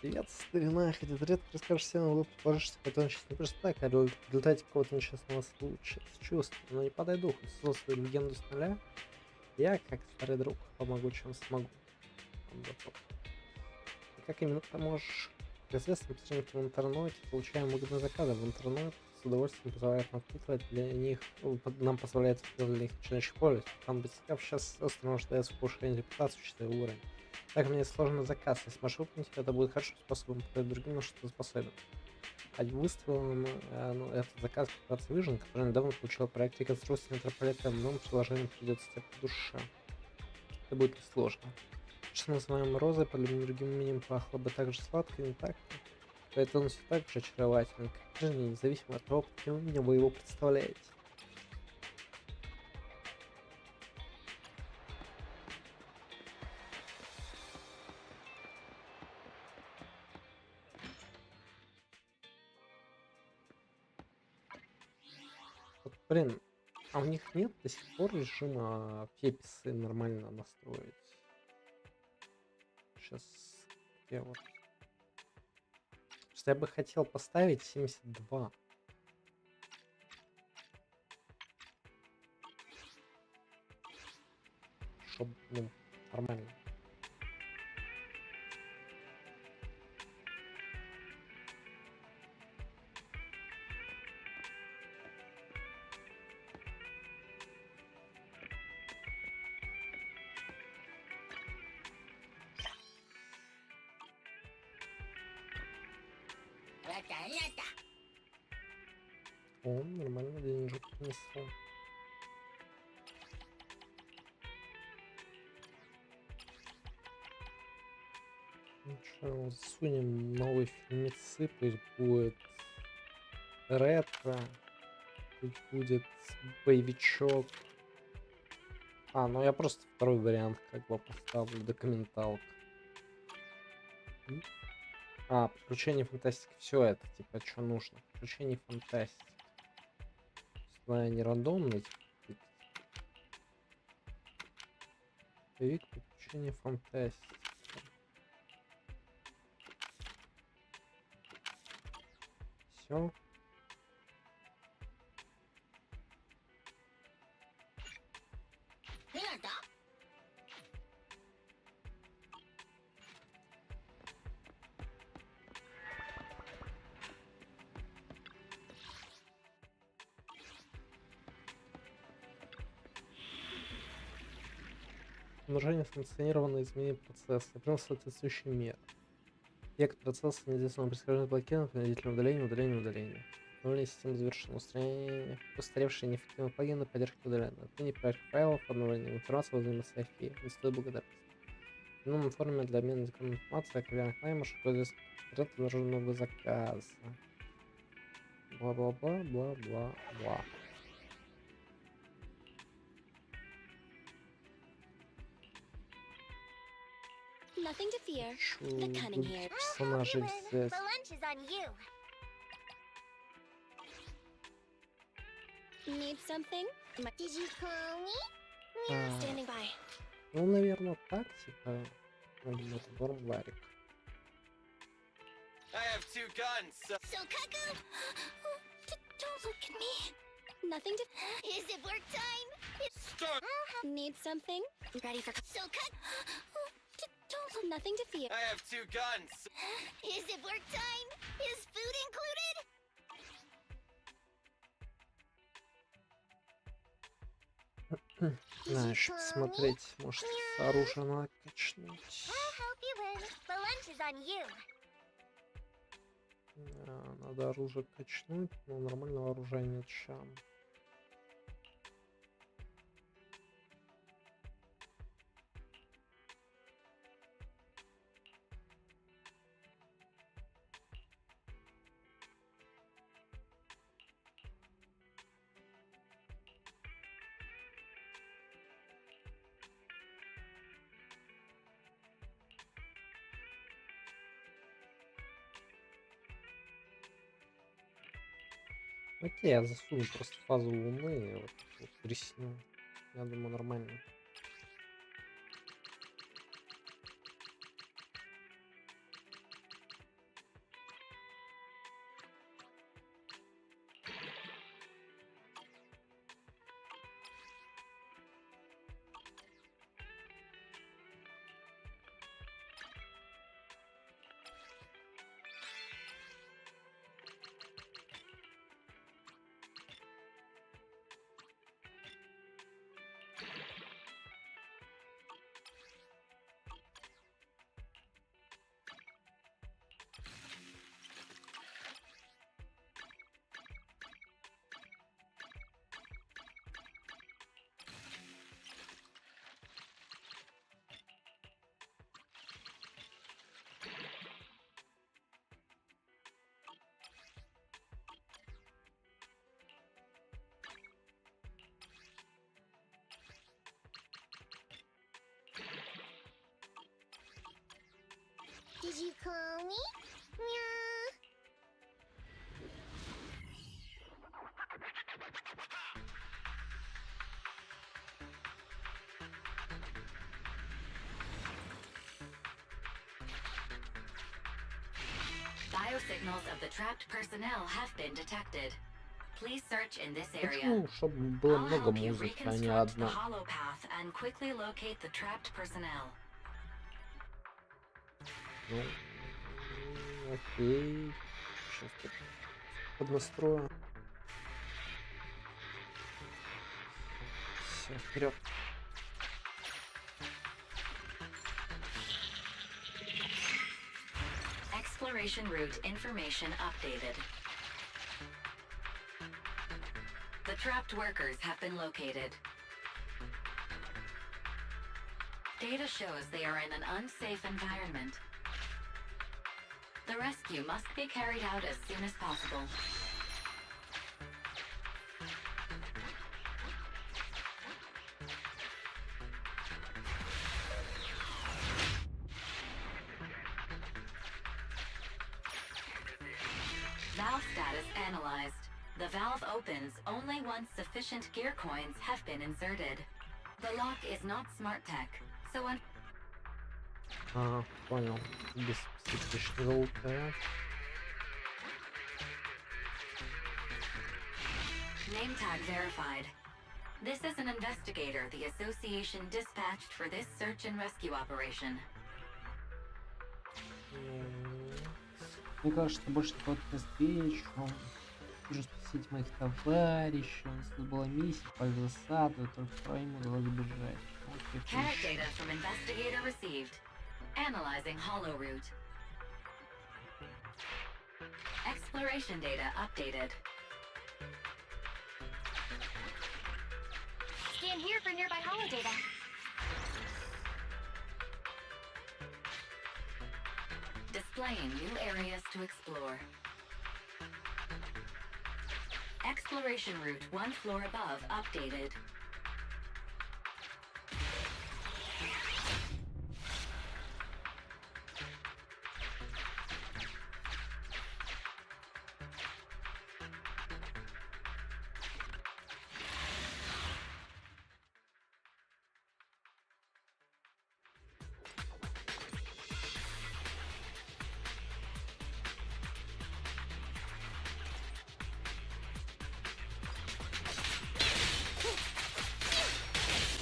Привет, старина, хотя ты редко расскажешь всем, но предположишь, что это он сейчас не просто так, а в результате какого-то несчастного случая с чувством. Но не подай духу, создал свою легенду с нуля. Я, как старый друг, помогу, чем смогу. Он готов. И как именно поможешь? Как известно, посредники в интернете получаем выгодные заказы в интернет, с удовольствием позволяет нам впитывать для них, нам позволяет впитывать для них начинающих пользователей. Там Batiskuff сейчас остро нуждается в повышении репутации, учитывая уровень. Так мне сложный заказ, если сможешь выполнить, это будет хорошим способом показать другим, на что ты способен. А выставил этот заказ корпорации Vision, который недавно получил проект реконструкции метрополитена, новым приложением придется тебе по душе. Это будет несложно. Что называем розой, по любым другим именем пахло бы так же сладко, не так ли? Поэтому он все так же очарователен, как жизнь, независимо от того, каким именем вы его представляете. Вот, блин, а у них нет до сих пор режима пеписы нормально настроить? Сейчас я вот... Просто я бы хотел поставить 72. Чтобы, ну, нормально. О, нормально, денежек принесло. Ну что, засунем новые фильмецы, пусть будет ретро, пусть будет боевичок. А, ну я просто второй вариант как бы поставлю, документалка. А, приключения фантастики, все это, типа, что нужно? Приключения фантастики. Она не рандомный, типа, боевик, приключения фантастики. Все. Умножение санкционированное изменение процесса. Принял соответствующий мер. Вектор процесса неизвестного происхождения блокирован, принудительное удаление, удаление, удаление. Обновление системы завершено. Устранение устаревшие неэффективные плагины, поддержка удалена. Отменение проверки файлов, обновление информации во взаимосвязи. Не стоит благодарность. В новом форуме для обмена законной информацией о кавярных наймах используется вариант обнаруженного заказа. Бла-бла-бла-бла-бла-бла. Nothing to fear. The cunning here. Персонажей взять. Need something? Did you call me? Standing by. Ну, наверное, так, типа, это барбарик. I have two guns. So Kaku, don't look at me. Nothing to. Is it work time? Start. Need something? Ready for. So Kaku, don't look. Nothing to fear. I have two guns. Is it work time? Is food included? Знаешь, смотреть, может, оружие надо качнуть. Надо оружие качнуть, но нормального оружия нет ща. Окей, я засуну просто фазу Луны и вот ресню. Я думаю, нормально. Biosignals of the trapped personnel have been detected. Please search in this area. Почему, чтобы было I'll много help you музыки, а не reconstruct the одна? hollow path and quickly locate the trapped personnel. Ну, окей. Сейчас поднастрою. Все, вперед. Exploration route information updated. The trapped workers have been located. Data shows they are in an unsafe environment. The rescue must be carried out as soon as possible. Valve status analyzed. The valve opens only once sufficient gear coins have been inserted. The lock is not smart tech, so Ага, понял. Без золотая. name tag verified. This is an investigator the association dispatched for this search and rescue operation. Мне кажется, что больше никого не встречу. Нужно спросить моих товарищей. У нас тут была миссия по засаду, только втроем удалось бежать. CAD data from investigator received. Analyzing hollow route. Exploration data updated. Scan here for nearby hollow data. Displaying new areas to explore. Exploration route one floor above updated.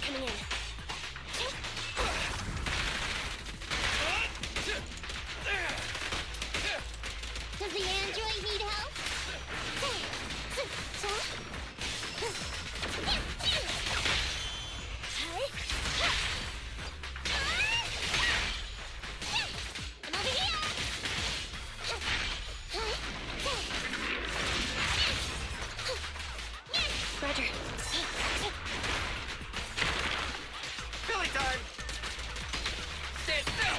Coming in. Does the android need help? I'm over here. Roger. Billy time! Stand still!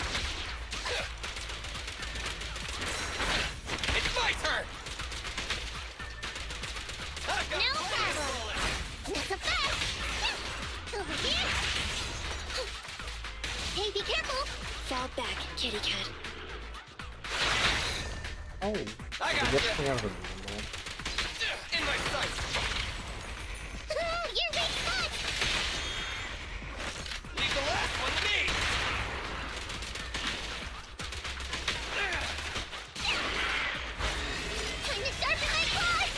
It's my turn! I've got No fire problem. rolling! Not so fast. Over here. Hey, be careful. Fall back, kitty cat. Оу, I got я you! неожиданно. In my sights! Oh, you're weak spot. Leave the last one to me! Time to sharpen my claws.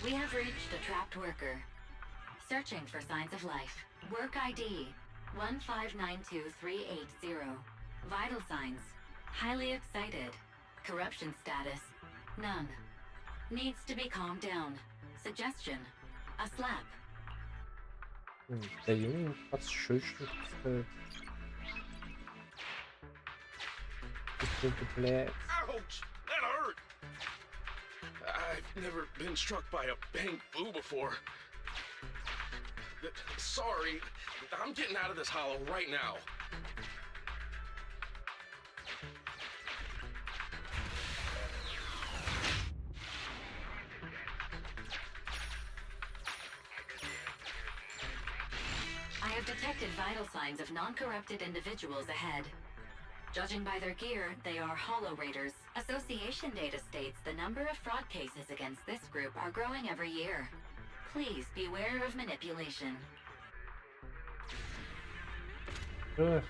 We have reached a trapped worker. Searching for signs of life. Work ID 1592380. Vital signs. Highly excited. Corruption status. None. Needs to be calmed down. Suggestion. A slap. Да ему подщечник стоит. Употребляется. Ouch! That hurt! I've never been struck by a bang boo before. Sorry, I'm getting out of this hollow right now. I have detected vital signs of non-corrupted individuals ahead. Judging by their gear, they are Hollow Raiders. Association data states the number of fraud cases against this group are growing every year. Please beware of manipulation.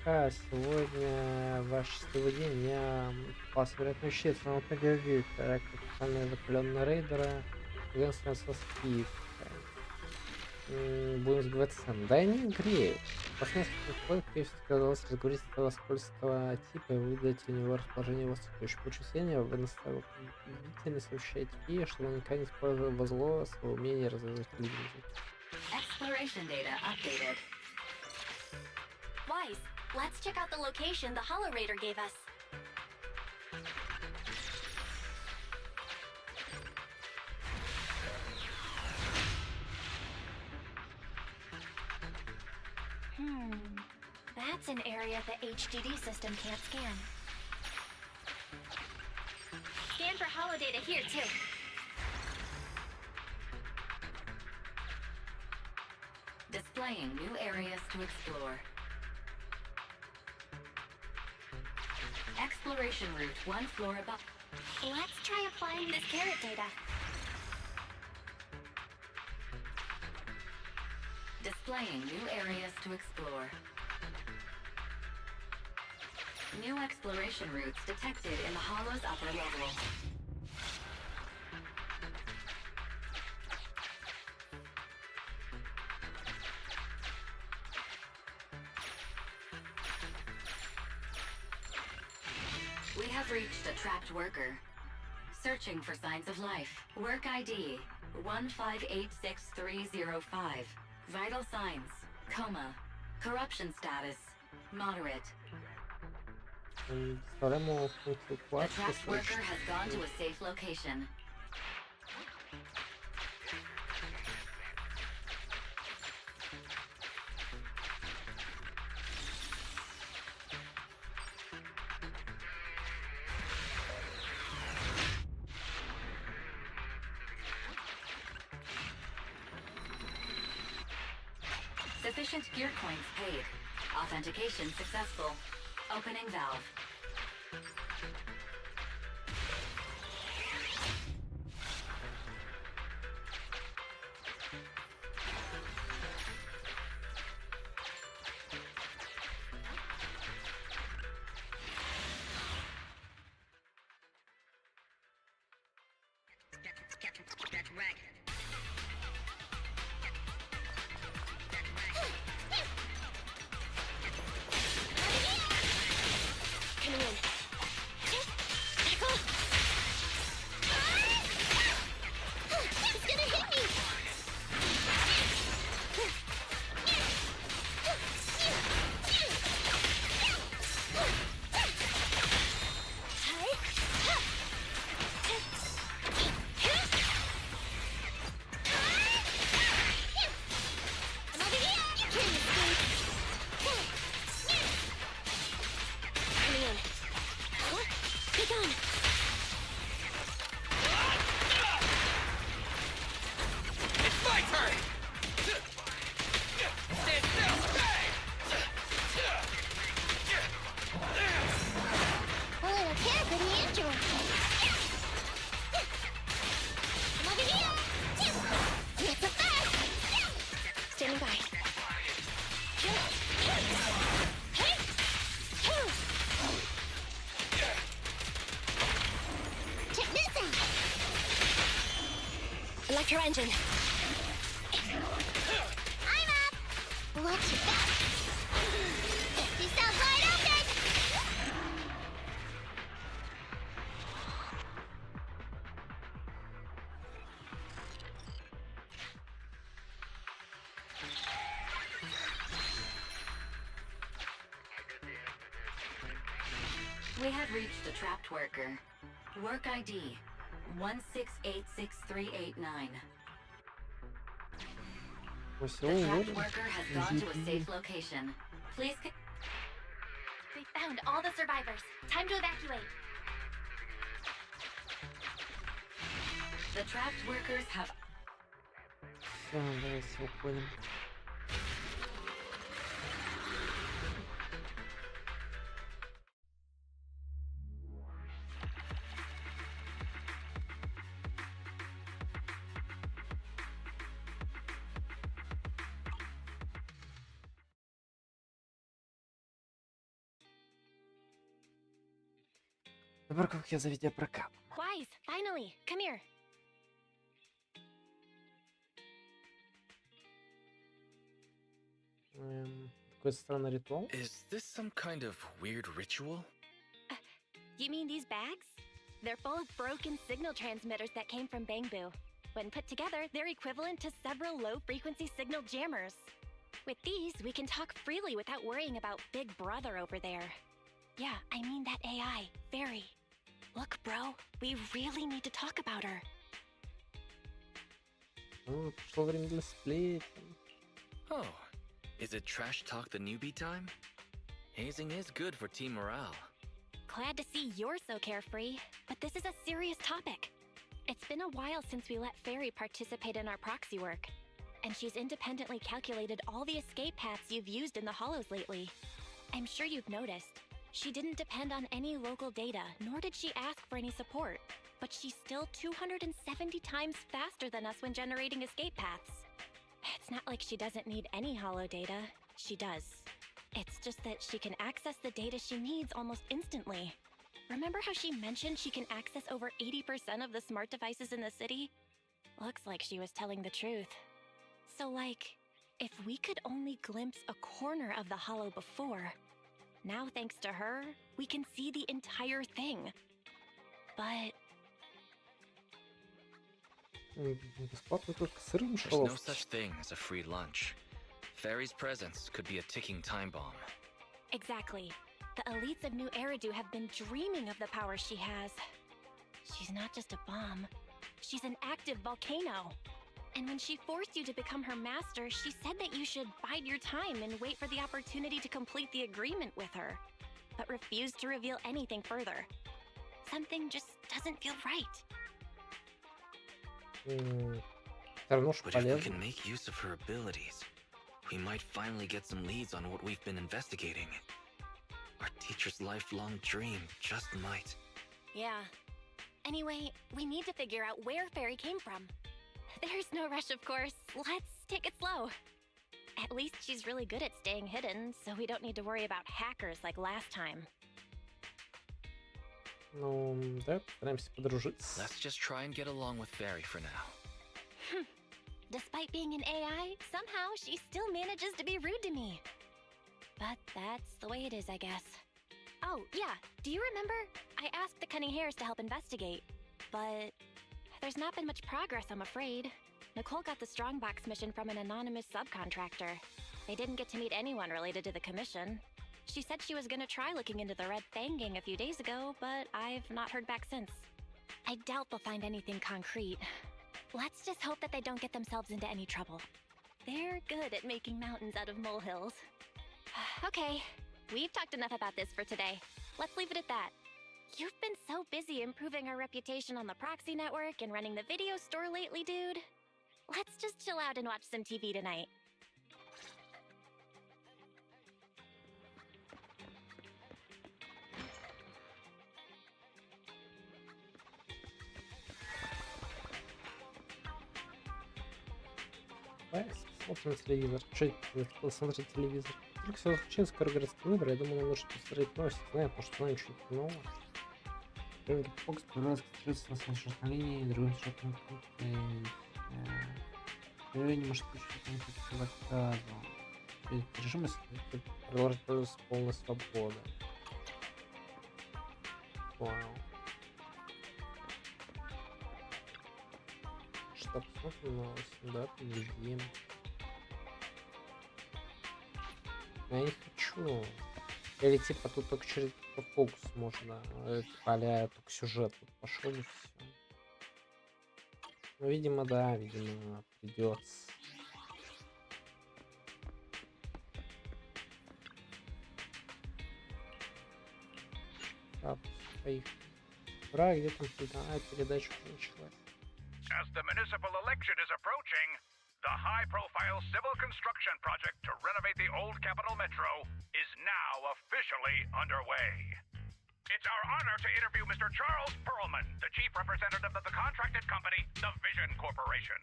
Ха, сегодня ваш счастливый день. Я вас, вероятно, ищет самого предъявителя, как самые закаленные рейдеры, агентство списка. Будем сбивать сам. Да, не греет. После нескольких ходов Киевски удалось разговорить этого скользкого типа и выдать у него расположение его сокровищ. По чувствованию, вы наставительно сообщаете Киеву, что он никогда не использовал во зло свое умение развязать люди. Exploration data updated. Wise, let's check out the location the Hollow Raider gave us. That's an area the HDD system can't scan. Scan for hollow data here, too. Displaying new areas to explore. Exploration route one floor above. Let's try applying this carrot data. Displaying new areas to explore. New exploration routes detected in the Hollow's upper level. We have reached a trapped worker. Searching for signs of life. Work ID 1586305. Vital signs. Coma. Corruption status. Moderate. Вставляем его в функцию The вкладки. trapped worker has gone to a safe location. Sufficient gear coins paid. Authentication successful. Opening valve. Coming in. It's gonna hit me! I'm over here! Can you escape? Coming in. What? Be gone! It's my turn! Stand still! A little care for the android. I'm over here! It's a fast! Standing by. Check this out! Electro engine. I'm up! What you got? Yourself wide open! We have reached a trapped worker. Work ID 1686389. Мы The сегодня trapped будем worker has gone to a safe location. Please. We found all the survivors. Time to evacuate. The trapped workers have. Всё, давайте уходим. На парковке за видеопрокат. Wise, finally, come here. Какой-то странный ритуал. Is this some kind of weird ritual? You mean these bags? They're full of broken signal transmitters that came from Bangbu. When put together, they're equivalent to several low-frequency signal jammers. With these, we can talk freely without worrying about Big Brother over there. Yeah, I mean that AI, Fairy. Look, bro, we really need to talk about her. Ну, пришло время для сплетен. Oh, is it trash talk the newbie time? Hazing is good for team morale. Glad to see you're so carefree, but this is a serious topic. It's been a while since we let Fairy participate in our proxy work, and she's independently calculated all the escape paths you've used in the hollows lately. I'm sure you've noticed. She didn't depend on any local data, nor did she ask for any support, but she's still 270 times faster than us when generating escape paths. It's not like she doesn't need any hollow data. She does. It's just that she can access the data she needs almost instantly. Remember how she mentioned she can access over 80% of the smart devices in the city? Looks like she was telling the truth. So, like, if we could only glimpse a corner of the hollow before, now thanks to her, we can see the entire thing. But Бесплатно только сыр в There's no мышеловке. such thing as a free lunch. Fairy's presence could be a ticking time bomb. exactly. The elites of New Eridu have been dreaming of the power she has. She's not just a bomb. She's an active volcano. And when she forced you to become her master, she said that you should bide your time and wait for the opportunity to complete the agreement with her, but refused to reveal anything further. Something just doesn't feel right. Все равно ж But if we полезно. can make use of her abilities, we might finally get some leads on what we've been investigating. Our teacher's lifelong dream just might. Yeah. Anyway, we need to figure out where Fairy came from. There's no rush, of course. Let's take it slow. At least she's really good at staying hidden, so we don't need to worry about hackers like last time. Ну, да, постараемся подружиться. Let's just try and get along with Fairy for now. Despite being an AI, somehow she still manages to be rude to me. But that's the way it is, I guess. Oh, yeah, do you remember? I asked the Cunning Hares to help investigate, but there's not been much progress, I'm afraid. Nicole got the Strongbox mission from an anonymous subcontractor. They didn't get to meet anyone related to the commission. She said she was gonna try looking into the Red Fang gang a few days ago, but I've not heard back since. I doubt they'll find anything concrete. Let's just hope that they don't get themselves into any trouble. They're good at making mountains out of molehills. Okay, we've talked enough about this for today. Let's leave it at that. You've been so busy improving our reputation on the proxy network and running the video store lately, dude. Let's just chill out and watch some TV tonight. Давай смотрим телевизор. Че это смотреть телевизор? Только все очень скоро говорят выбор. Я думаю, нам нужно посмотреть новости. Знаю, потому что знаю что-то новое. Рынки Фокс отправляется к средствам на линии, другим шатом не может включить конфликт отказом. Режим продолжает с полной свободой. Понял. Что, посмотрим новости, да, поглядим. Я не хочу. Или типа тут только через фокус можно, а-ля только сюжет тут пошел и все. Ну, видимо, да, видимо, придется. Так, поехали. Ура, где там передача началась? As the municipal election is approaching, the high-profile civil construction project to renovate the old Capital Metro is now officially underway. It's our honor to interview Mr. Charles Perlman, the chief representative of the contracted company, the Vision Corporation.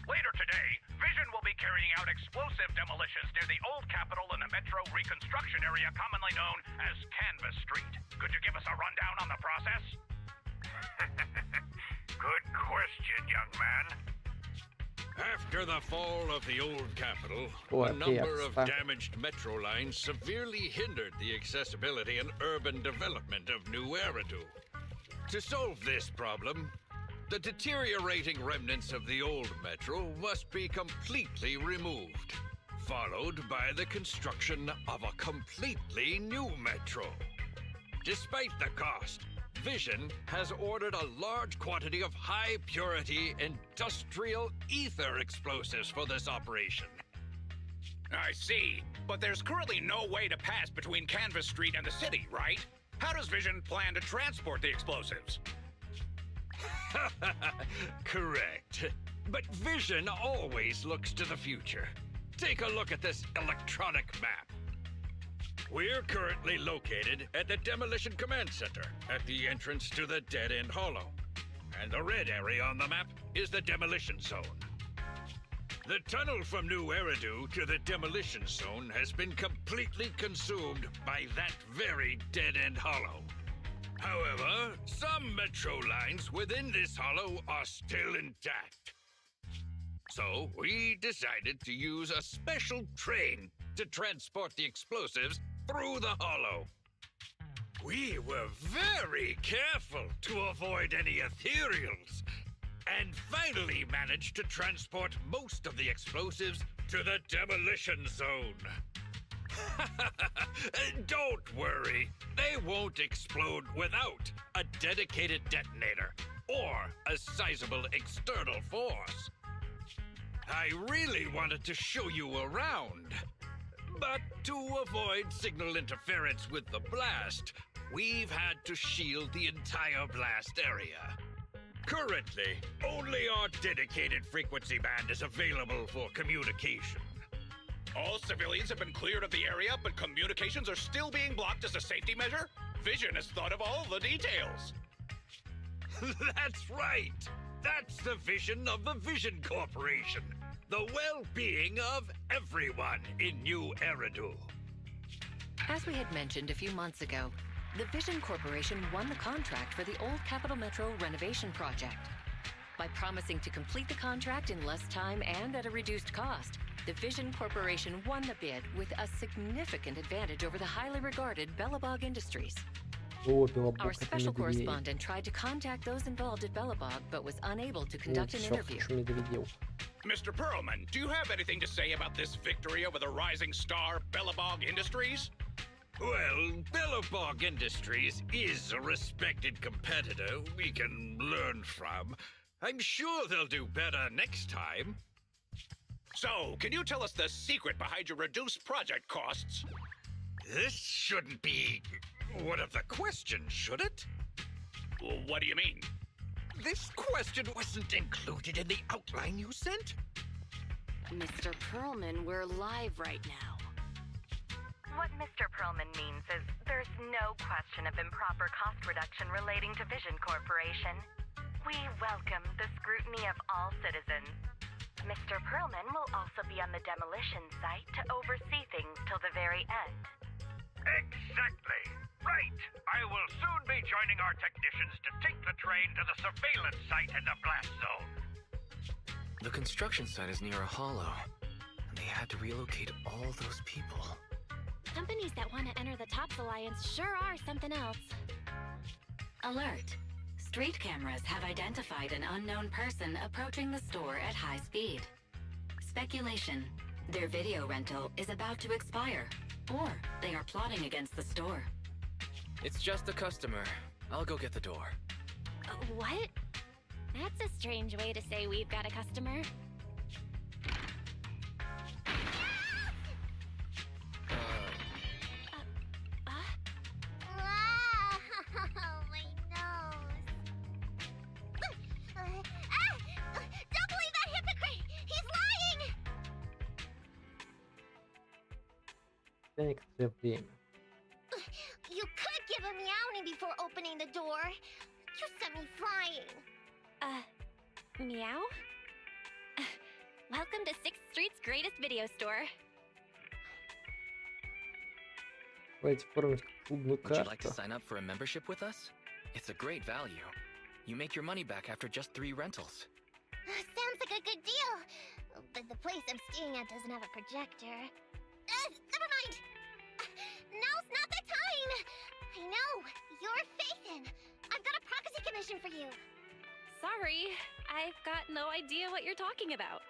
Later today, Vision will be carrying out explosive demolitions near the old Capitol and the Metro reconstruction area commonly known as Canvas Street. Could you give us a rundown on the process? Good question, young man. After the fall of the old capital, a Poappiatsa. number of damaged metro lines severely hindered the accessibility and urban development of New Eridu. To solve this problem, the deteriorating remnants of the old metro must be completely removed, followed by the construction of a completely new metro. Despite the cost, Vision has ordered a large quantity of high-purity industrial ether explosives for this operation. I see. But there's currently no way to pass between Canvas Street and the city, right? How does Vision plan to transport the explosives? Correct. But Vision always looks to the future. Take a look at this electronic map. We're currently located at the Demolition Command Center, at the entrance to the Dead End Hollow. And the red area on the map is the Demolition Zone. The tunnel from New Eridu to the Demolition Zone has been completely consumed by that very Dead End Hollow. However, some metro lines within this hollow are still intact. So we decided to use a special train to transport the explosives through the hollow. We were very careful to avoid any ethereals, and finally managed to transport most of the explosives to the Demolition Zone. Don't worry, they won't explode without a dedicated detonator or a sizable external force. I really wanted to show you around, but to avoid signal interference with the blast, we've had to shield the entire blast area. Currently, only our dedicated frequency band is available for communication. All civilians have been cleared of the area, but communications are still being blocked as a safety measure? Vision has thought of all the details. That's right! That's the vision of the Vision Corporation. The well-being of everyone in New Eridu. As we had mentioned a few months ago, the Vision Corporation won the contract for the Old Capital Metro renovation project. By promising to complete the contract in less time and at a reduced cost, the Vision Corporation won the bid with a significant advantage over the highly regarded Bellabog Industries. О, Белобог, Our это special медведь. correspondent tried to contact those involved at Bellabog, but was unable to Нет, conduct an всё, interview. хочу медведев. Mr. Perlman, do you have anything to say about this victory over the rising star Bellabog Industries? Well, Bellabog Industries is a respected competitor we can learn from. I'm sure they'll do better next time. So, can you tell us the secret behind your reduced project costs? This shouldn't be one of the questions, should it? What do you mean? This question wasn't included in the outline you sent? Mr. Perlman, we're live right now. What Mr. Perlman means is there's no question of improper cost reduction relating to Vision Corporation. We welcome the scrutiny of all citizens. Mr. Perlman will also be on the demolition site to oversee things till the very end. Exactly. Right. I will soon be joining our technicians to take the train to the surveillance site in the blast zone. The construction site is near a hollow, and they had to relocate all those people. Companies that want to enter the Tops Alliance sure are something else. Alert. Street cameras have identified an unknown person approaching the store at high speed. Speculation. Their video rental is about to expire, or they are plotting against the store. It's just a customer. I'll go get the door. What? That's a strange way to say we've got a customer. My nose. Don't believe that hypocrite! He's lying! Некоторое время. You could give a meowing before opening the door. You sent me flying. Meow? Welcome to 6th Street's greatest video store. Давайте оформить клубную Would you like to карту. sign up for a membership with us? It's a great value. You make your money back after just 3 rentals. Sounds like a good deal. But the place I'm staying at doesn't have a projector. Never mind. Now's not the time. I know. You're Phaethon. I've got a proxy commission for you. Sorry, I've got no idea what you're talking about.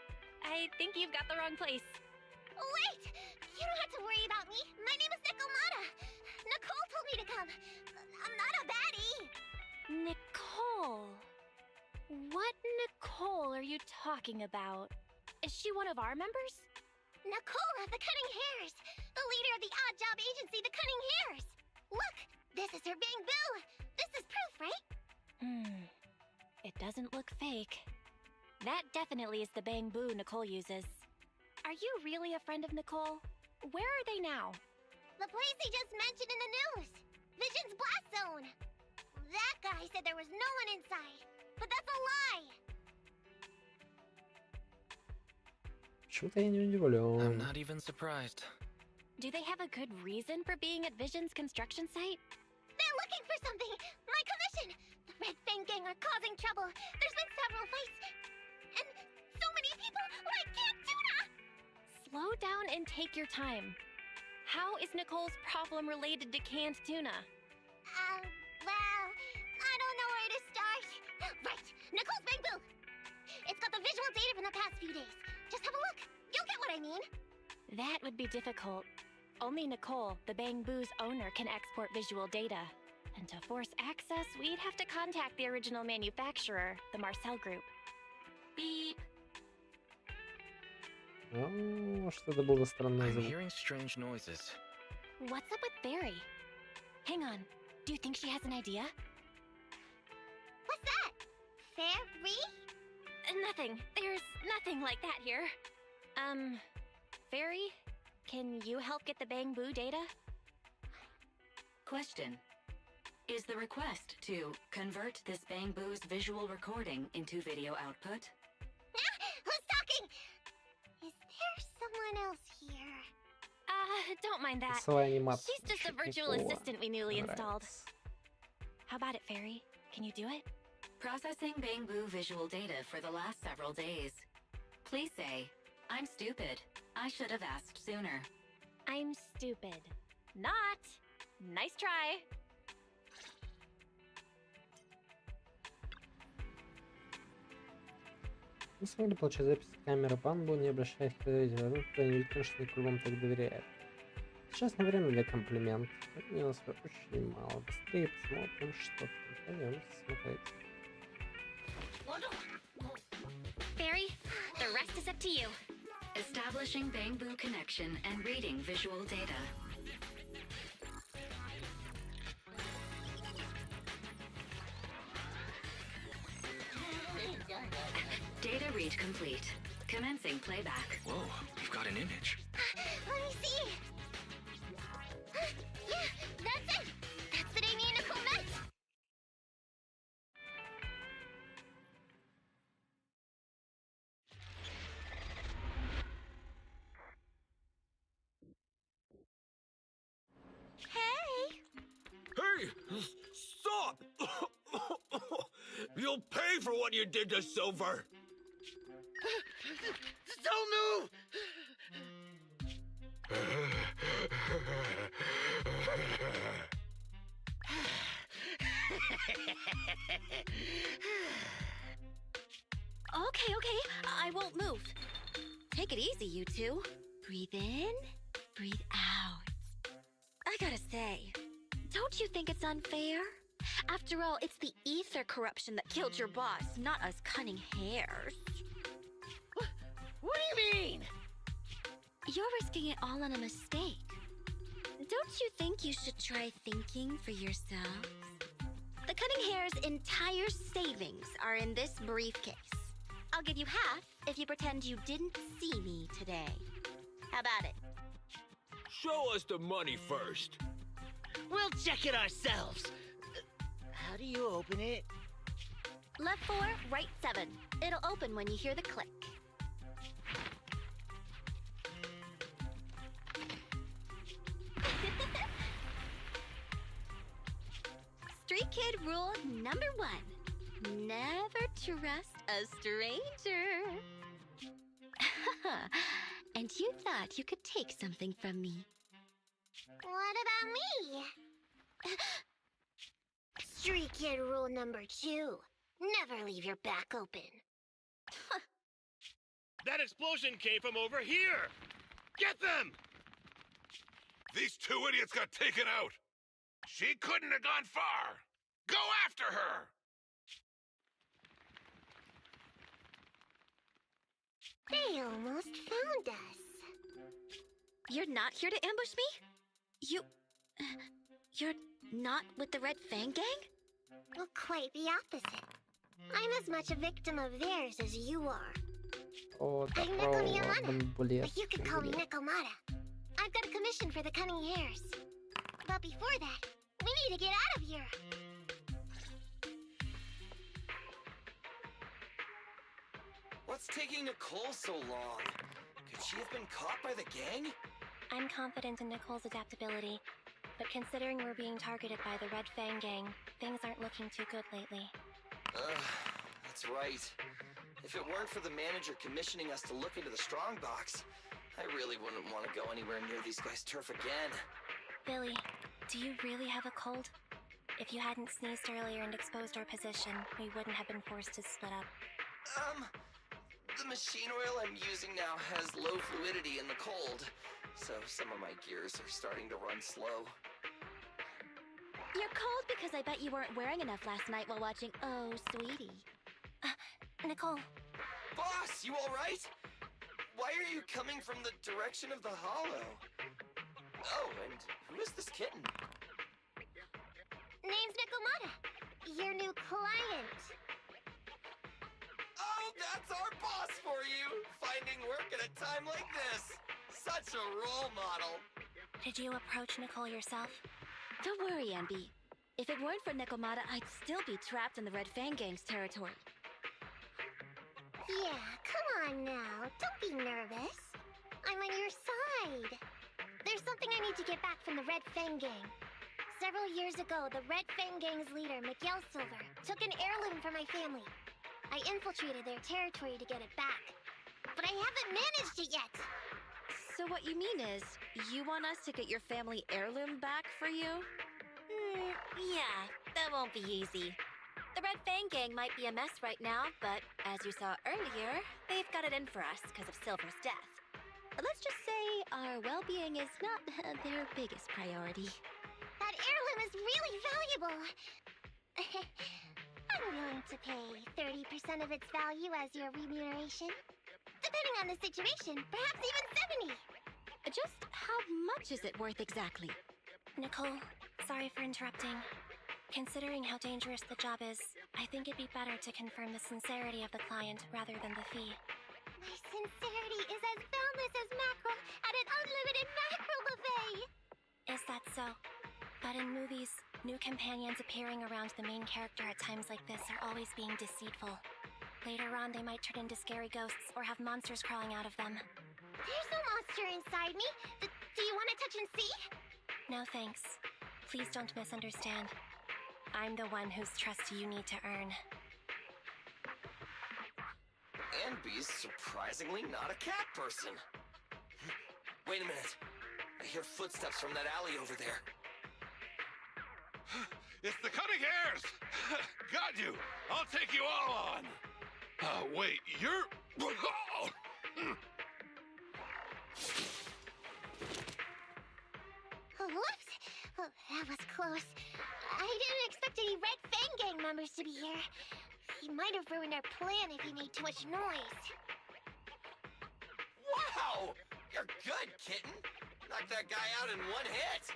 I think you've got the wrong place. Wait! You don't have to worry about me. My name is Nicole. Nicole told me to come. I'm not a baddie. Nicole. What Nicole are you talking about? Is she one of our members? Nicole of the Cunning Hairs. The leader of the odd job agency, the Cunning Hairs. Look, this is her bamboo. This is proof, right? It doesn't look fake. That definitely is the bamboo Nicole uses. Are you really a friend of Nicole? Where are they now? The place they just mentioned in the news. Vision's blast zone. That guy said there was no one inside. But that's a lie. Почему-то я не I'm удивлен. not even surprised. Do they have a good reason for being at Vision's construction site? They're looking for something. My commission. The Red Fang gang are causing trouble. There's been several fights. And so many people like Camp Tuna. Slow down and take your time. How is Nicole's problem related to canned tuna? Well, I don't know where to start. Right, Nicole's bamboo. It's got the visual data from the past few days. Just have a look. You'll get what I mean. That would be difficult. Only Nicole, the bamboo's owner, can export visual data. And to force access, we'd have to contact the original manufacturer, the Marcel Group. Beep. Ну, что-то было странное I'm звук. hearing strange noises. What's up with Barry? Hang on. Do you think she has an idea? What's that? Fairy? Nothing. There's nothing like that here. Fairy? Can you help get the bamboo data? Question. Is the request to convert this bamboo's visual recording into video output? Who's talking? Is there someone else here? Don't mind that. Своя анимация. She's just a virtual assistant we newly installed. How about it, Fairy? Can you do it? Processing bamboo visual data for the last several days. Please say, I'm stupid. I should have asked sooner. I'm stupid. Not. Nice try. Мы смогли получать запись с камеры Панбу, не обращаясь к видео. Ну, кто не видит, конечно, никто вам так доверяет. Сейчас не время для комплиментов. Времени у нас очень мало. Быстрее посмотрим, что там. Пойдем смотреть. Fairy, the rest is up to you. Establishing bamboo connection and reading visual data. Data read complete. Commencing playback. Whoa, we've got an image. Let me see. Yeah, that's it. That's the day me and Nicole met. Hey! Hey! Stop! You'll pay for what you did to Silver! Don't move! Okay, I won't move. Take it easy, you two. Breathe in, breathe out. I gotta say, don't you think it's unfair? After all, it's the ether corruption that killed your boss, not us cunning hairs. What do you mean? You're risking it all on a mistake. Don't you think you should try thinking for yourselves? The Cunning Hair's entire savings are in this briefcase. I'll give you half if you pretend you didn't see me today. How about it? Show us the money first. We'll check it ourselves. How do you open it? Left 4, right 7. It'll open when you hear the click. Kid rule number 1. Never trust a stranger. And you thought you could take something from me. What about me? Street Kid rule number 2. Never leave your back open. That explosion came from over here! Get them! These 2 idiots got taken out. She couldn't have gone far. Go after her! They almost found us. You're not here to ambush me? You're not with the Red Fang Gang? Well, quite the opposite. I'm as much a victim of theirs as you are. О, I'm Neko здорово, Miyamada, бамбулет. but you can call me Nekomata. I've got a commission for the cunning hares. But before that, we need to get out of here. What's taking Nicole so long? Could she have been caught by the gang? I'm confident in Nicole's adaptability, but considering we're being targeted by the Red Fang Gang, things aren't looking too good lately. That's right. If it weren't for the manager commissioning us to look into the strongbox, I really wouldn't want to go anywhere near these guys' turf again. Billy, do you really have a cold? If you hadn't sneezed earlier and exposed our position, we wouldn't have been forced to split up. The machine oil I'm using now has low fluidity in the cold, so some of my gears are starting to run slow. You're cold because I bet you weren't wearing enough last night while watching Oh, Sweetie. Nicole. Boss, you alright? Why are you coming from the direction of the hollow? Oh, and who is this kitten? Name's Nekomata, your new client. Oh, that's our boss for you! Finding work at a time like this! Such a role model! Did you approach Nicole yourself? Don't worry, Anby. If it weren't for Nekomata, I'd still be trapped in the Red Fang Gang's territory. Yeah, come on now. Don't be nervous. I'm on your side. There's something I need to get back from the Red Fang Gang. Several years ago, the Red Fang Gang's leader, Miguel Silver, took an heirloom from my family. I infiltrated their territory to get it back. But I haven't managed it yet. So what you mean is, you want us to get your family heirloom back for you? Yeah, that won't be easy. The Red Fang Gang might be a mess right now, but as you saw earlier, they've got it in for us because of Silver's death. Let's just say our well-being is not their biggest priority. That heirloom is really valuable. I'm willing to pay 30% of its value as your remuneration. Depending on the situation, perhaps even 70. Just how much is it worth exactly? Nicole, sorry for interrupting. Considering how dangerous the job is, I think it'd be better to confirm the sincerity of the client rather than the fee. My sincerity is as boundless as mackerel at an unlimited mackerel buffet! Is that so? But in movies, new companions appearing around the main character at times like this are always being deceitful. Later on, they might turn into scary ghosts or have monsters crawling out of them. There's no monster inside me. Do you want to touch and see? No thanks. Please don't misunderstand. I'm the one whose trust you need to earn. Anby's surprisingly not a cat person. Wait a minute. I hear footsteps from that alley over there. It's the cunning hares! Got you! I'll take you all on! Wait, you're... Whoops! Oh, that was close. I didn't expect any Red Fang Gang members to be here. He might have ruined our plan if he made too much noise. Wow! You're good, kitten! Knocked that guy out in one hit!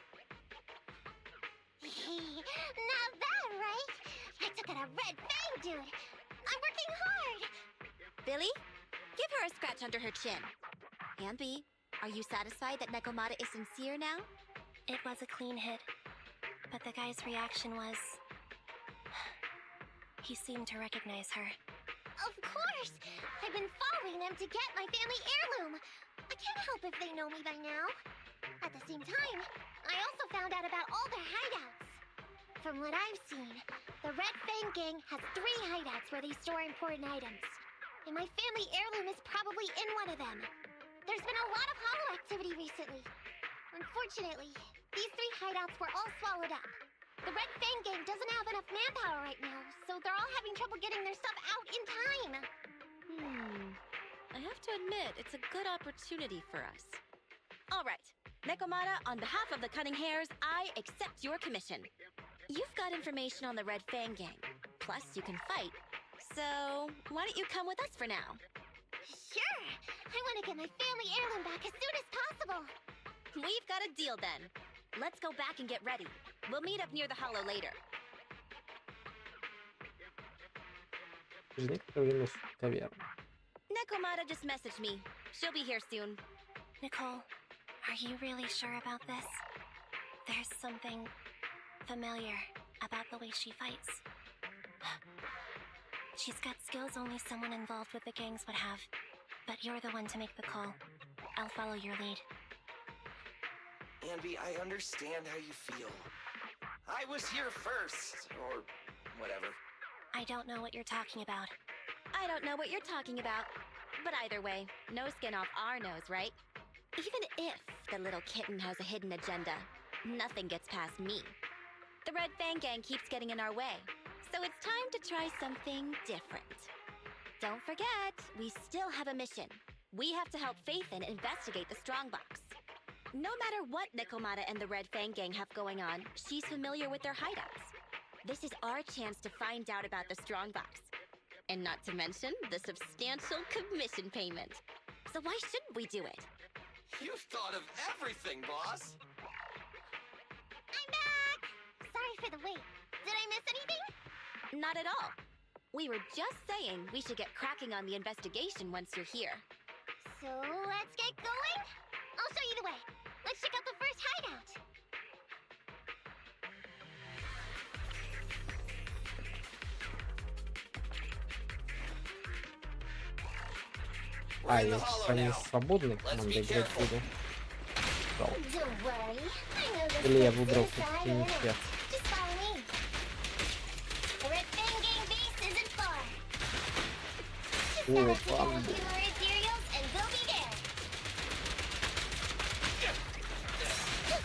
Not bad, right? I took out a Red Fang dude. I'm working hard. Billy, give her a scratch under her chin. Anby, are you satisfied that Nekomata is sincere now? It was a clean hit, but the guy's reaction was... He seemed to recognize her. Of course! I've been following them to get my family heirloom. I can't help if they know me by now. At the same time, I also found out about all their hideouts. from what I've seen, the Red Fang Gang has 3 hideouts where they store important items. And my family heirloom is probably in one of them. There's been a lot of hollow activity recently. Unfortunately, these 3 hideouts were all swallowed up. The Red Fang Gang doesn't have enough manpower right now, so they're all having trouble getting their stuff out in time. I have to admit, it's a good opportunity for us. All right, Nekomata, on behalf of the Cunning Hares, I accept your commission. You've got information on the Red Fang Gang, plus you can fight. So, why don't you come with us for now? Sure! I want to get my family heirloom back as soon as possible. We've got a deal then. Let's go back and get ready. We'll meet up near the hollow later. Nekomata just messaged me. She'll be here soon. Nicole, are you really sure about this? There's something familiar about the way she fights. She's got skills only someone involved with the gangs would have. But you're the one to make the call. I'll follow your lead. Anby, I understand how you feel. I was here first, or whatever. I don't know what you're talking about. I don't know what you're talking about. But either way, no skin off our nose, right? Even if the little kitten has a hidden agenda, nothing gets past me. The Red Fang Gang keeps getting in our way, so it's time to try something different. Don't forget, we still have a mission. We have to help Faithin investigate the strongbox. No matter what Nekomata and the Red Fang Gang have going on, she's familiar with their hideouts. This is our chance to find out about the strongbox. And not to mention the substantial commission payment. So why shouldn't we do it? You've thought of everything, boss! I'm back! Sorry for the wait. Did I miss anything? Not at all. We were just saying we should get cracking on the investigation once you're here. So let's get going? I'll show you the way. Let's check out the first hideout. А, я не свободной командой играть буду. Don't worry. I know this Или я place выбрал inside and какие-нибудь. out. Just follow me. The Red Fang Gang base isn't far. Just gotta pick up a few more materials and we'll be there. You can't escape.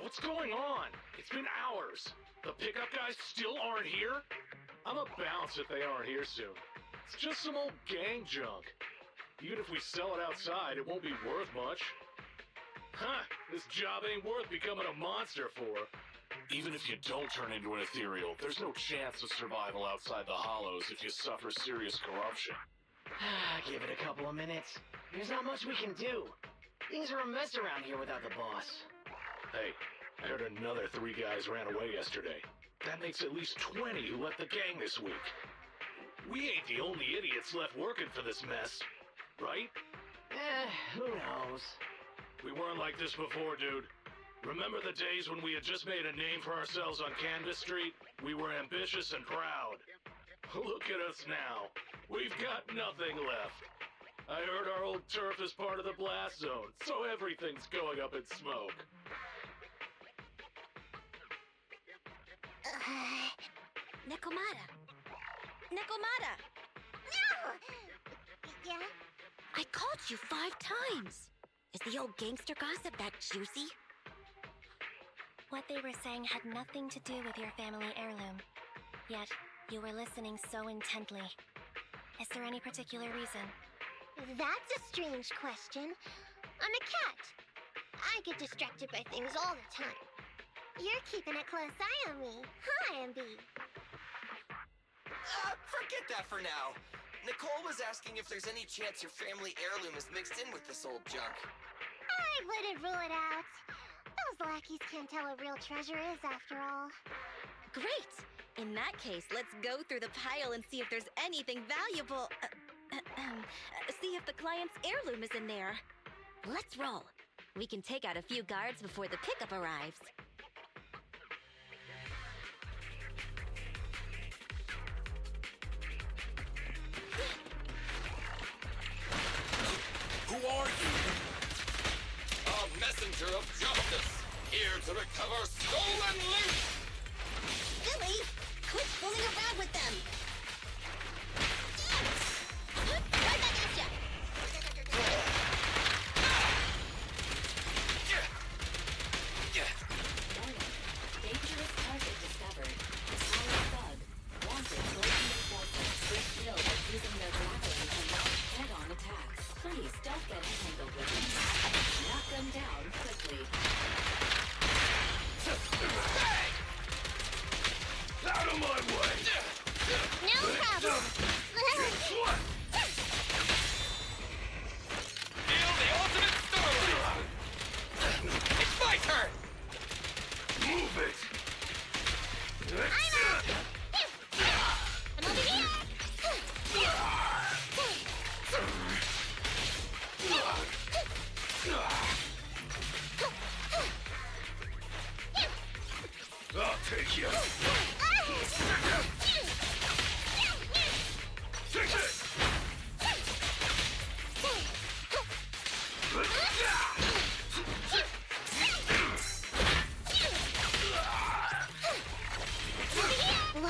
What's going on? It's been hours. The pickup guys still aren't here? I'ma bounce if they aren't here soon. It's just some old gang junk. Even if we sell it outside, it won't be worth much. Huh, this job ain't worth becoming a monster for. Even if you don't turn into an ethereal, there's no chance of survival outside the hollows if you suffer serious corruption. Give it a couple of minutes. There's not much we can do. Things are a mess around here without the boss. Hey, I heard another 3 guys ran away yesterday. That makes at least 20 who left the gang this week. We ain't the only idiots left working for this mess, right? Who knows? We weren't like this before, dude. Remember the days when we had just made a name for ourselves on Canvas Street? We were ambitious and proud. Look at us now. We've got nothing left. I heard our old turf is part of the blast zone, so everything's going up in smoke. Nekomata! Nekomata! No! Yeah? I called you 5 times. Is the old gangster gossip that juicy? What they were saying had nothing to do with your family heirloom. Yet, you were listening so intently. Is there any particular reason? That's a strange question. I'm a cat. I get distracted by things all the time. You're keeping a close eye on me, huh, Ambi? Forget that for now. Nicole was asking if there's any chance your family heirloom is mixed in with this old junk. I wouldn't rule it out. Those lackeys can't tell what real treasure is, after all. Great! In that case, let's go through the pile and see if there's anything valuable. See if the client's heirloom is in there. Let's roll. We can take out a few guards before the pickup arrives. Who are you? A messenger of justice, here to recover stolen loot! Billy, quit fooling around with them! Right back at ya! Dangerous target discovered. Power thug. Wanted breaking enforcement. With skill at using their grappling to launch head-on attacks. Please don't get entangled with them. Knock them down quickly. Out of my way! No problem! Feel the ultimate starlight! It's my turn! Move it! I'm out! I'm over here! I'll take you! Take this! Look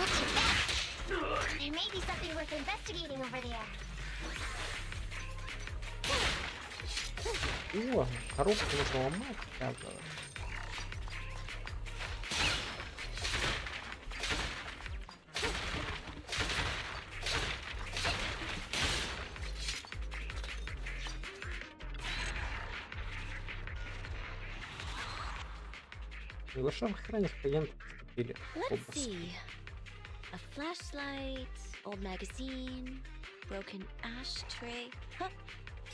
at that! There may be something worth investigating over there. О, коробку можно ломать, оказывается. Приглашенных охранников агентов поступили. Let's see. A flashlight, old magazine, broken ashtray. Huh?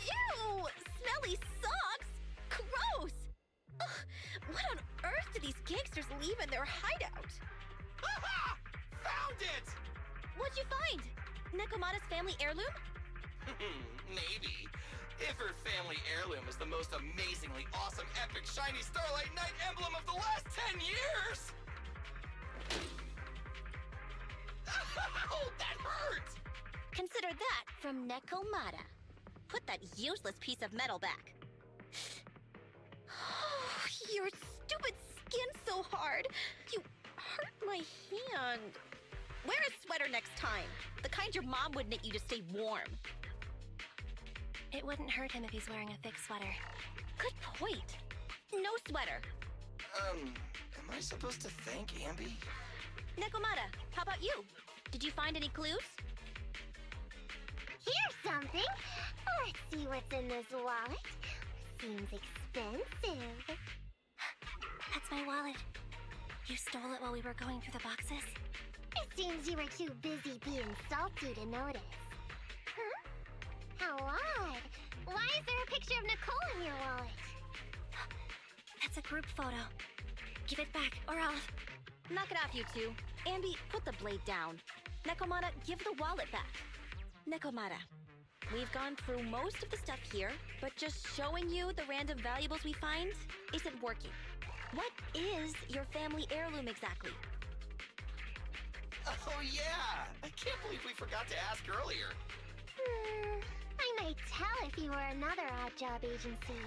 Ew! Smelly socks! Gross! Ugh, what on earth do these gangsters leave in their hideout? Haha! Found it! What'd you find? Nekomata's family heirloom? Maybe. If her family heirloom is the most amazingly awesome, epic, shiny Starlight Knight emblem of the last 10 years! Oh, that hurt! Consider that from Nekomata. Put that useless piece of metal back. Oh, your stupid skin's so hard. You hurt my hand. Wear a sweater next time. The kind your mom would knit you to stay warm. It wouldn't hurt him if he's wearing a thick sweater. Good point. No sweater. Am I supposed to thank Ambi? Nekomata, how about you? Did you find any clues? Here's something. Let's see what's in this wallet. Seems expensive. That's my wallet. You stole it while we were going through the boxes? It seems you were too busy being salty to notice. Huh? How odd. Why is there a picture of Nicole in your wallet? That's a group photo. Give it back, or I'll... Knock it off, you two. Ambi, put the blade down. Nekomata, give the wallet back. Nekomata, we've gone through most of the stuff here, but just showing you the random valuables we find isn't working. What is your family heirloom exactly? Oh yeah! I can't believe we forgot to ask earlier. I might tell if you were another odd job agency.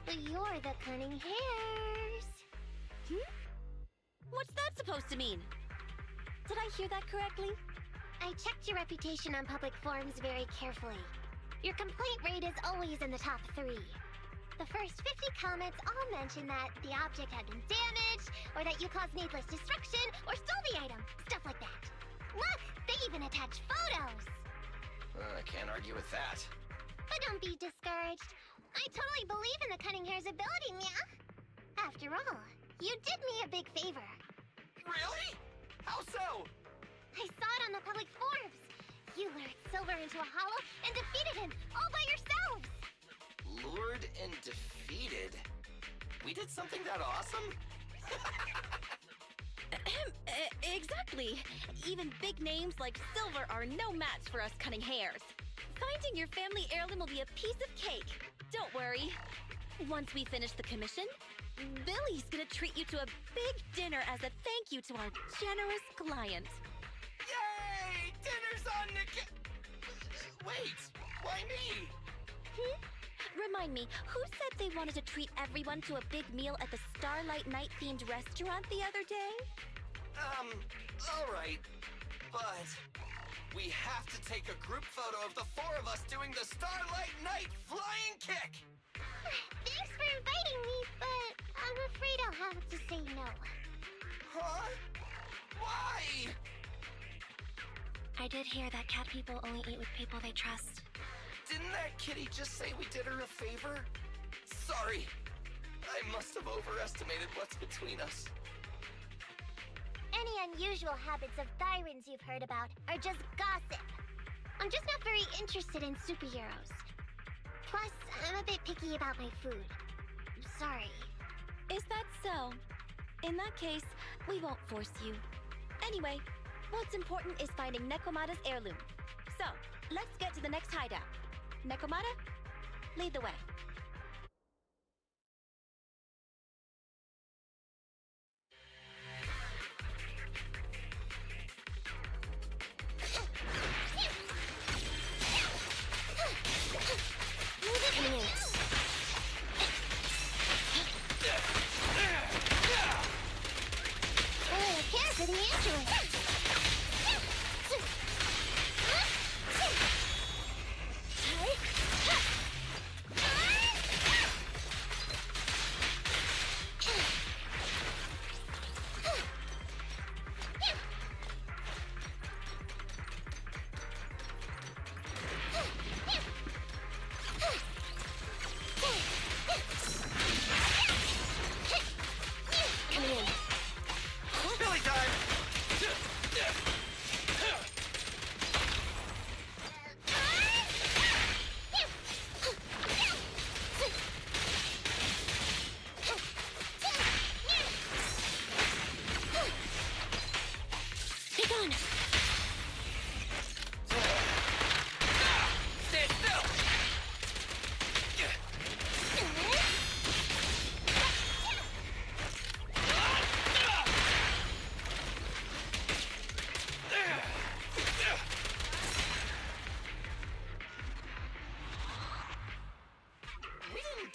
But you're the cunning hairs. What's that supposed to mean? Did I hear that correctly? I checked your reputation on public forums very carefully. Your complaint rate is always in the top 3. The first 50 comments all mention that the object had been damaged, or that you caused needless destruction, or stole the item. Stuff like that. Look! They even attach photos! I can't argue with that. But don't be discouraged. I totally believe in the Cunning Hair's ability, Mia. After all, you did me a big favor. Really? How so? I saw it on the public forums. You lured Silver into a hollow and defeated him all by yourselves. Lured and defeated? We did something that awesome? Exactly. Even big names like Silver are no match for us Cunning Hairs. Finding your family heirloom will be a piece of cake. Don't worry. Once we finish the commission, Billy's gonna treat you to a big dinner as a thank you to our generous client. Yay! Dinner's on the Wait, why me? Remind me, who said they wanted to treat everyone to a big meal at the Starlight Night-themed restaurant the other day? Alright. But we have to take a group photo of the four of us doing the Starlight Night flying kick! Thanks for inviting me, but I'm afraid I'll have to say no. Huh? Why? I did hear that cat people only eat with people they trust. Didn't that kitty just say we did her a favor? Sorry. I must have overestimated what's between us. Any unusual habits of Thyron's you've heard about are just gossip. I'm just not very interested in superheroes. Plus, I'm a bit picky about my food. Sorry. Is that so? In that case, we won't force you. Anyway, what's important is finding Nekomata's heirloom. So, let's get to the next hideout. Nekomata, lead the way. For the android.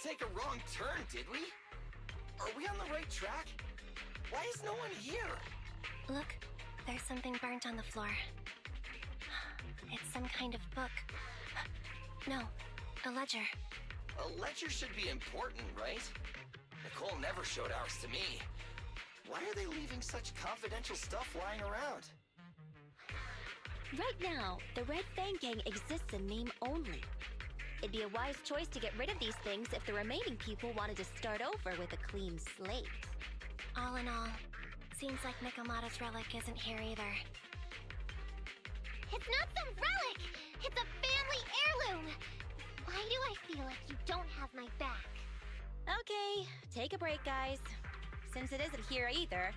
Take a wrong turn, did we? Are we on the right track? Why is no one here? Look, there's something burnt on the floor. It's some kind of book. No, a ledger. A ledger should be important, right? Nicole never showed ours to me. Why are they leaving such confidential stuff lying around? Right now, the Red Fang Gang exists in name only. It'd be a wise choice to get rid of these things if the remaining people wanted to start over with a clean slate. All in all, seems like Nekomata's relic isn't here either. It's not some relic! It's a family heirloom! Why do I feel like you don't have my back? Okay, take a break, guys. Since it isn't here either,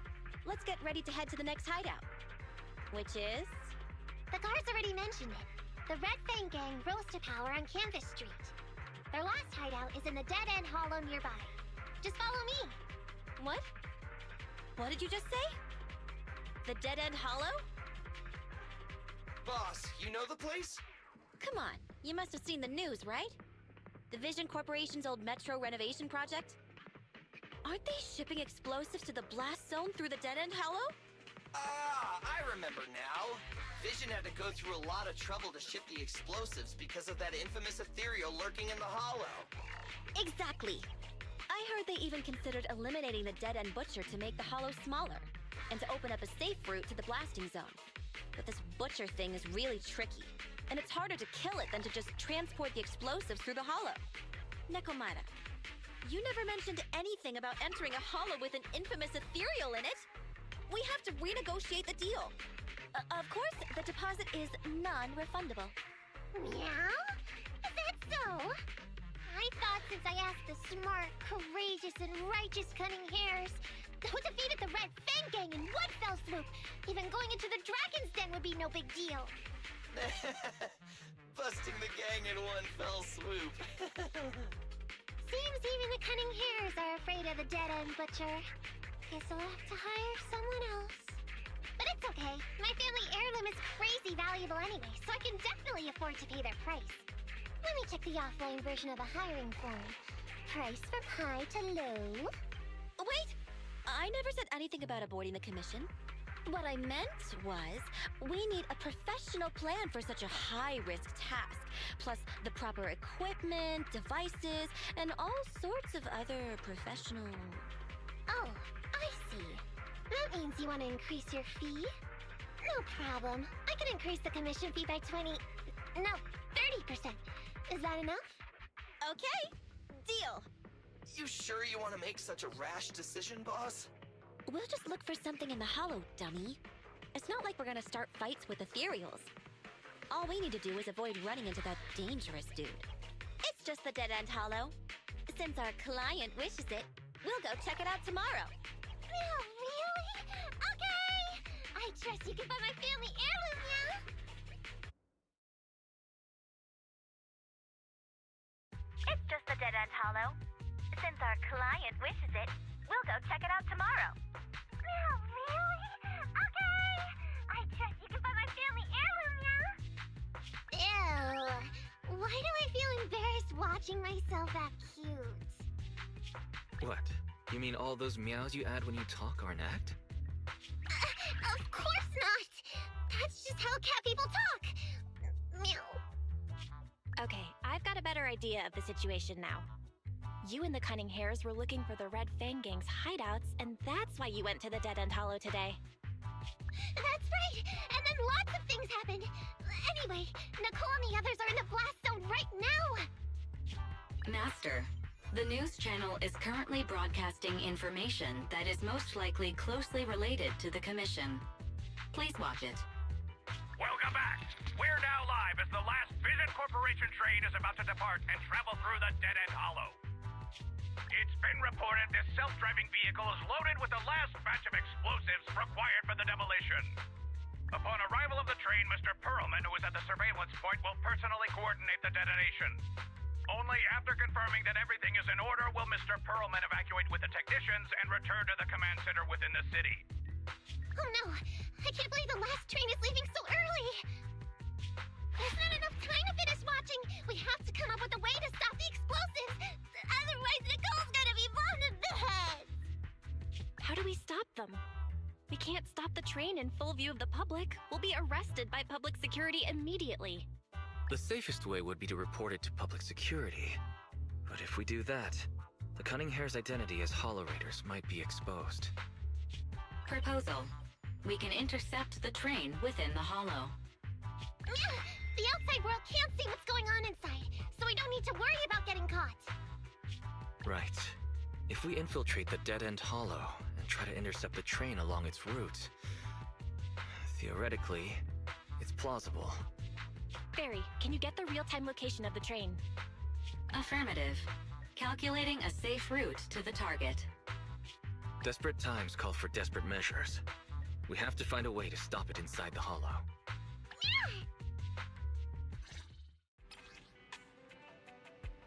let's get ready to head to the next hideout. Which is? The guards already mentioned it. The Red Fang Gang rose to power on Canvas Street. Their last hideout is in the Dead End Hollow nearby. Just follow me. What? What did you just say? The Dead End Hollow? Boss, you know the place? Come on, you must have seen the news, right? The Vision Corporation's old metro renovation project? Aren't they shipping explosives to the blast zone through the Dead End Hollow? Ah, I remember now. Vision had to go through a lot of trouble to ship the explosives because of that infamous ethereal lurking in the hollow. Exactly. I heard they even considered eliminating the dead-end butcher to make the hollow smaller, and to open up a safe route to the blasting zone. But this butcher thing is really tricky, and it's harder to kill it than to just transport the explosives through the hollow. Nekomata, you never mentioned anything about entering a hollow with an infamous ethereal in it. We have to renegotiate the deal. Of course, the deposit is non-refundable. Meow? Is that so? I thought since I asked the smart, courageous, and righteous Cunning Hares, who defeated the Red Fang Gang in one fell swoop, even going into the Dragon's Den would be no big deal. Busting the gang in one fell swoop. Seems even the Cunning Hares are afraid of the dead-end butcher. Guess I'll have to hire someone else. But it's okay. My family heirloom is crazy valuable anyway, so I can definitely afford to pay their price. Let me check the offline version of the hiring form. Price from high to low. Wait! I never said anything about avoiding the commission. What I meant was, we need a professional plan for such a high-risk task, plus the proper equipment, devices, and all sorts of other professional... Oh, I see. That means you want to increase your fee? No problem. I can increase the commission fee by 20... No, 30%. Is that enough? Okay, deal. You sure you want to make such a rash decision, boss? We'll just look for something in the hollow, dummy. It's not like we're gonna start fights with ethereals. All we need to do is avoid running into that dangerous dude. It's just the dead-end hollow. Since our client wishes it, we'll go check it out tomorrow. Oh, really? Okay! I trust you can find my family heirloom, yeah? It's just the dead-end hollow. Since our client wishes it, we'll go check it out tomorrow. Oh, really? Okay! I trust you can find my family heirloom, yeah? Ew. Why do I feel embarrassed watching myself act cute? What? You mean all those meows you add when you talk aren't act? Of course not! That's just how cat people talk! Meow. Okay, I've got a better idea of the situation now. You and the Cunning Hares were looking for the Red Fang Gang's hideouts, and that's why you went to the Dead-End Hollow today. That's right! And then lots of things happened! Anyway, Nicole and the others are in the blast zone right now! Master, the news channel is currently broadcasting information that is most likely closely related to the commission. Please watch it. Welcome back. We're now live as the last Vision Corporation train is about to depart and travel through the Dead-End Hollow. It's been reported this self-driving vehicle is loaded with the last batch of explosives required for the demolition. Upon arrival of the train, Mr. Perlman, who is at the surveillance point, will personally coordinate the detonation. Only after confirming that everything is in order will Mr. Perlman evacuate with the technicians and return to the command center within the city. Oh no! I can't believe the last train is leaving so early! There's not enough time to finish watching! We have to come up with a way to stop the explosives! Otherwise, Nicole's gonna be blown to bits! How do we stop them? We can't stop the train in full view of the public. We'll be arrested by public security immediately. The safest way would be to report it to public security. But if we do that, the Cunning Hare's identity as Hollow Raiders might be exposed. Proposal. We can intercept the train within the hollow. The outside world can't see what's going on inside, so we don't need to worry about getting caught. Right. If we infiltrate the dead-end hollow and try to intercept the train along its route, theoretically, it's plausible. Barry, can you get the real-time location of the train? Affirmative. Calculating a safe route to the target. Desperate times call for desperate measures. We have to find a way to stop it inside the hollow.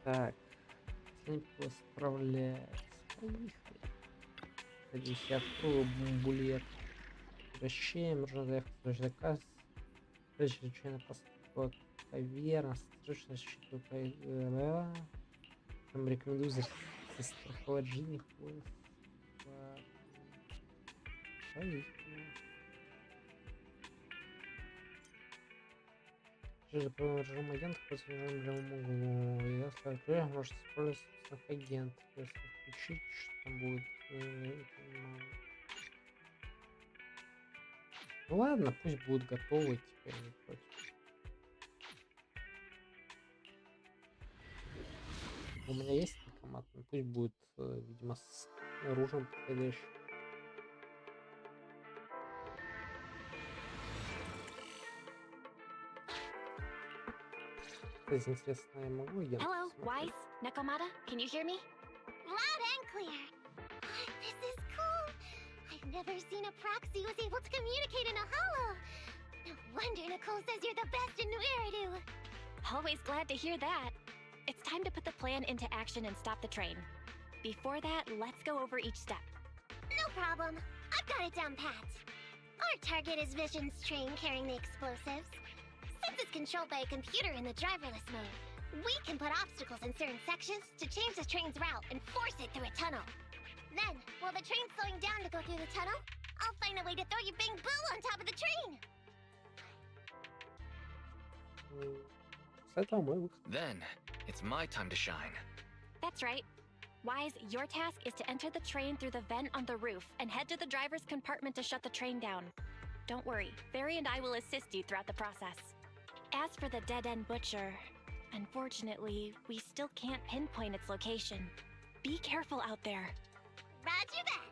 Так, не справляется. Поехали. 50-ю бомбулет. Прощаем, нужно заявку срочный заказ. Случайно поступок. Поверность, срочно считаю. Там рекомендую застраховать жизнь. Поехали. Режим агента против режима углу. Если открыть, может использовать собственных агентов. Если включить, что там будет, я не понимаю. Ну ладно, пусть будут готовы, теперь не против. У меня есть автомат, но пусть будет, видимо, с оружием подходящим. Кстати, интересно, я могу агента Hello, посмотреть? Wise, Nekomata, can you hear me? Loud and clear. This is cool. I've never seen a proxy who's able to communicate in a holo. No wonder Nicole says you're the best in Weirdo. Always glad to hear that. It's time to put the plan into action and stop the train. Before that, let's go over each step. No problem. I've got it down pat. Our target is Vision's train carrying the explosives. Since it's controlled by a computer in the driverless mode, we can put obstacles in certain sections to change the train's route and force it through a tunnel. Then, while the train's slowing down to go through the tunnel, I'll find a way to throw your big boo on top of the train. Then, it's my time to shine. That's right. Wise, your task is to enter the train through the vent on the roof and head to the driver's compartment to shut the train down. Don't worry, Barry and I will assist you throughout the process. As for the dead-end butcher, unfortunately, we still can't pinpoint its location. Be careful out there. Roger that.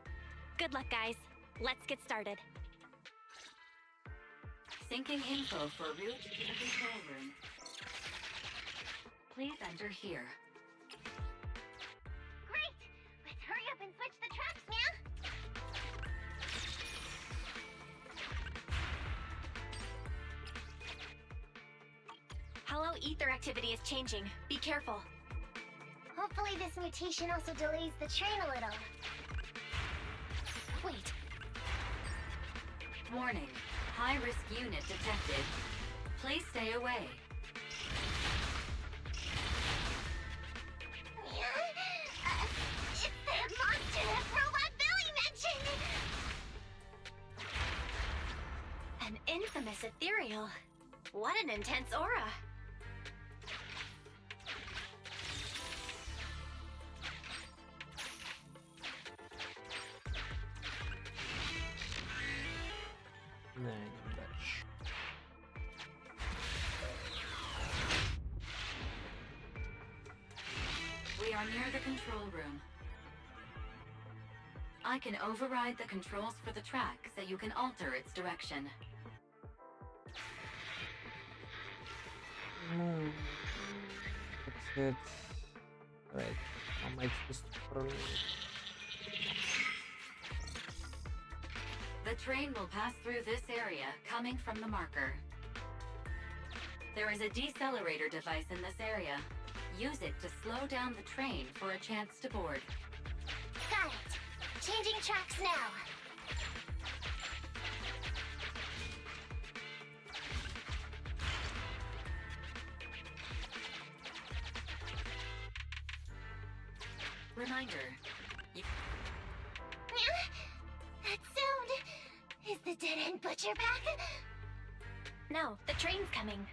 Good luck, guys. Let's get started. Syncing info for route to the control room. Please enter here. Great! Let's hurry up and switch the tracks, man! Hello, ether activity is changing. Be careful. Hopefully this mutation also delays the train a little. Wait. Warning. High-risk unit detected. Please stay away. It's that monster that Robot Billy mentioned! An infamous ethereal. What an intense aura. We are near the control room. I can override the controls for the track so you can alter its direction. That's it. Right. I might just probably... The train will pass through this area, coming from the marker. There is a decelerator device in this area. Use it to slow down the train for a chance to board. Got it. Changing tracks now. Reminder. That sound... Is the dead-end butcher back? No, the train's coming.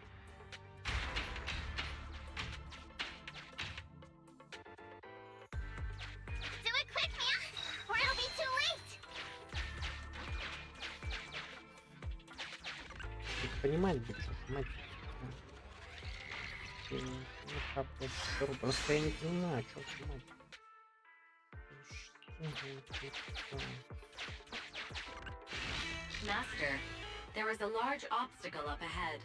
Do it quick, Mia, or it'll be too late! Понимать бы, что мать. Просто я не понимаю, что понимать. Master, there is a large obstacle up ahead.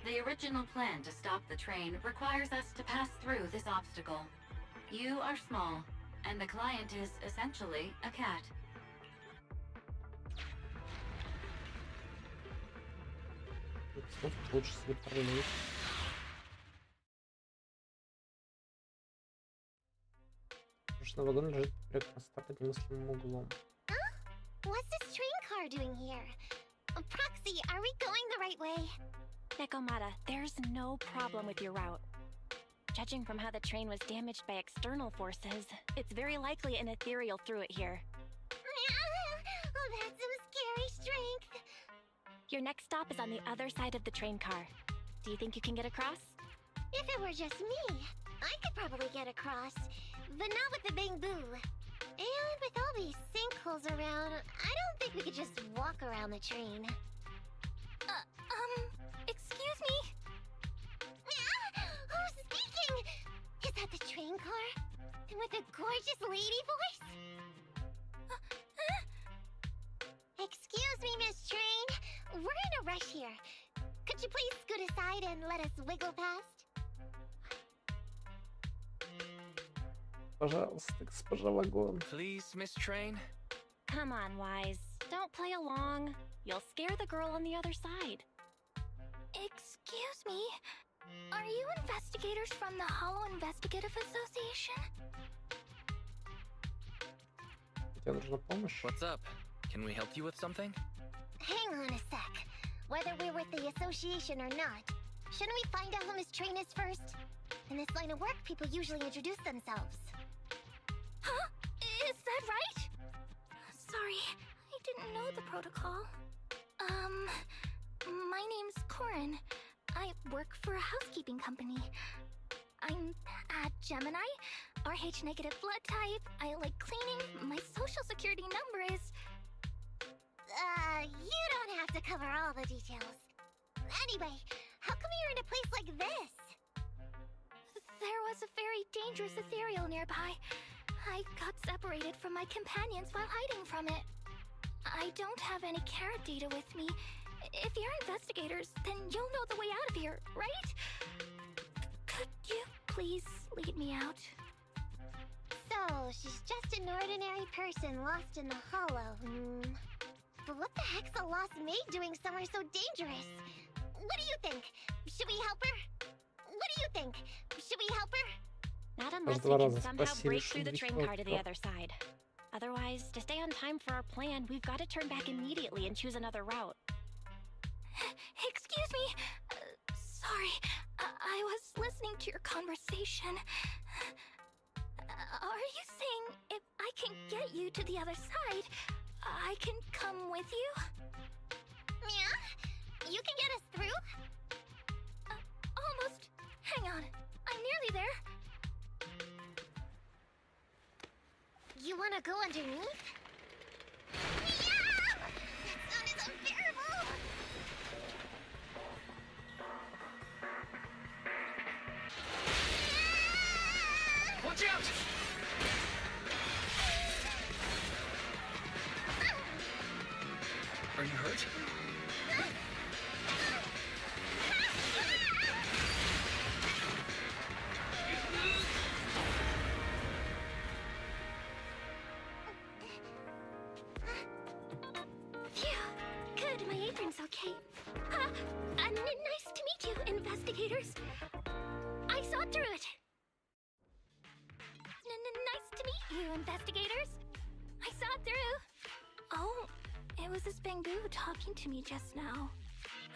The original plan to stop the train requires us to pass through this obstacle. You are small, and the client is essentially a cat. Лучше себе пролить. Что вагон лежит прямо под немыслимым углом. What's this train car doing here? Proxy, are we going the right way? Nekomata, there's no problem with your route. Judging from how the train was damaged by external forces, it's very likely an ethereal threw it here. Oh, that's some scary strength. Your next stop is on the other side of the train car. Do you think you can get across? If it were just me, I could probably get across, but not with the bamboo. And with all these sinkholes around, I don't think we could just walk around the train. Excuse me? Who's speaking? Is that the train car? And with a gorgeous lady voice? Excuse me, Miss Train. We're in a rush here. Could you please scoot aside and let us wiggle past? Пожалуйста, госпожа вагон. Please, Miss Train? Come on, Wise. Don't play along. You'll scare the girl on the other side. Excuse me? Are you investigators from the Hollow Investigative Association? Тебе нужна помощь? What's up? Can we help you with something? Hang on a sec. Whether we're with the association or not, shouldn't we find out who Miss Train is first? In this line of work, people usually introduce themselves. Huh? Is that right? Sorry, I didn't know the protocol. My name's Corin. I work for a housekeeping company. I'm a Gemini, RH negative blood type. I like cleaning. My social security number is... You don't have to cover all the details. Anyway, how come you're in a place like this? There was a very dangerous ethereal nearby. I got separated from my companions while hiding from it. I don't have any carrot data with me. If you're investigators, then you'll know the way out of here, right? Could you please lead me out? So, she's just an ordinary person lost in the Hollow. But what the heck's a lost maid doing somewhere so dangerous? What do you think? Should we help her? What do you think? Should we help her? Not unless we can somehow break through the train car to the other side. Otherwise, to stay on time for our plan, we've got to turn back immediately and choose another route. Excuse me. Sorry, I was listening to your conversation. Are you saying if I can get you to the other side, I can come with you? Yeah? You can get us through? Almost. Hang on. I'm nearly there. You wanna go underneath? Yeah! That sound is unbearable! Watch out! Are you hurt? Good, my apron's okay. Nice to meet you, investigators. I saw through it. Nice to meet you, investigators. I saw through. Oh, it was this bamboo talking to me just now.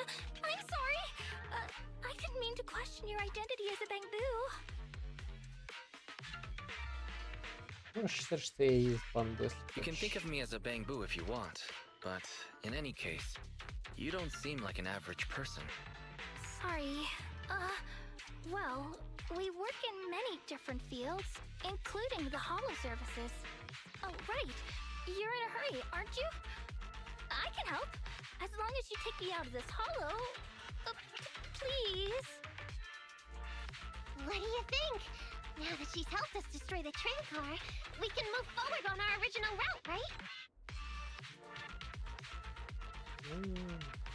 I'm sorry. I didn't mean to question your identity as a bamboo. You can think of me as a bamboo if you want, but in any case, you don't seem like an average person. Sorry. Well, we work in many different fields, including the Hollow services. Oh, right. You're in a hurry, aren't you? I can help, as long as you take me out of this Hollow. Please. What do you think? Now that she's helped us destroy the train car, we can move forward on our original route, right?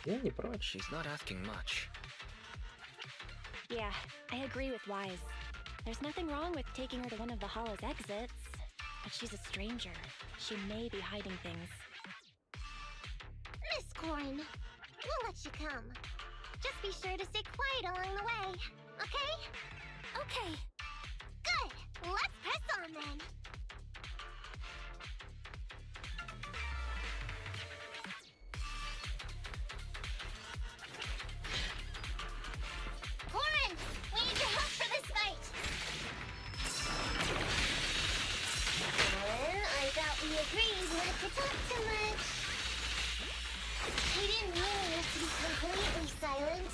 Я не прочь. She's not asking much. Yeah, I agree with Wise. There's nothing wrong with taking her to one of the Hollow's exits, but she's a stranger. She may be hiding things. Miss Corin, we'll let you come. Just be sure to stay quiet along the way, okay? Okay. Good! Let's press on then! Corin! We need your help for this fight! I thought we agreed not to talk too much. I didn't mean us to be completely silent.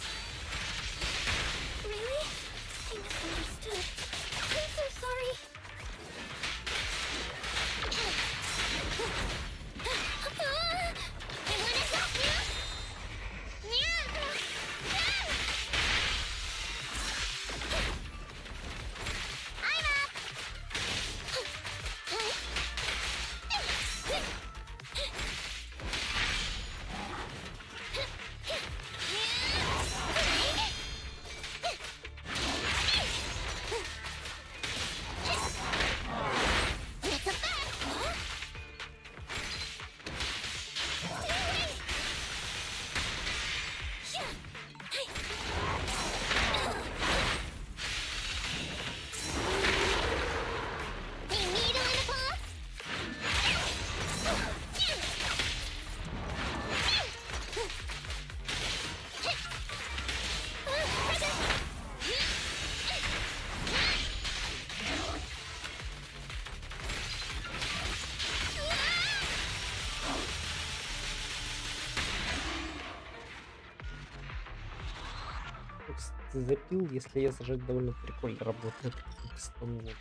бензопил, если я зажать, довольно прикольно работает как станок.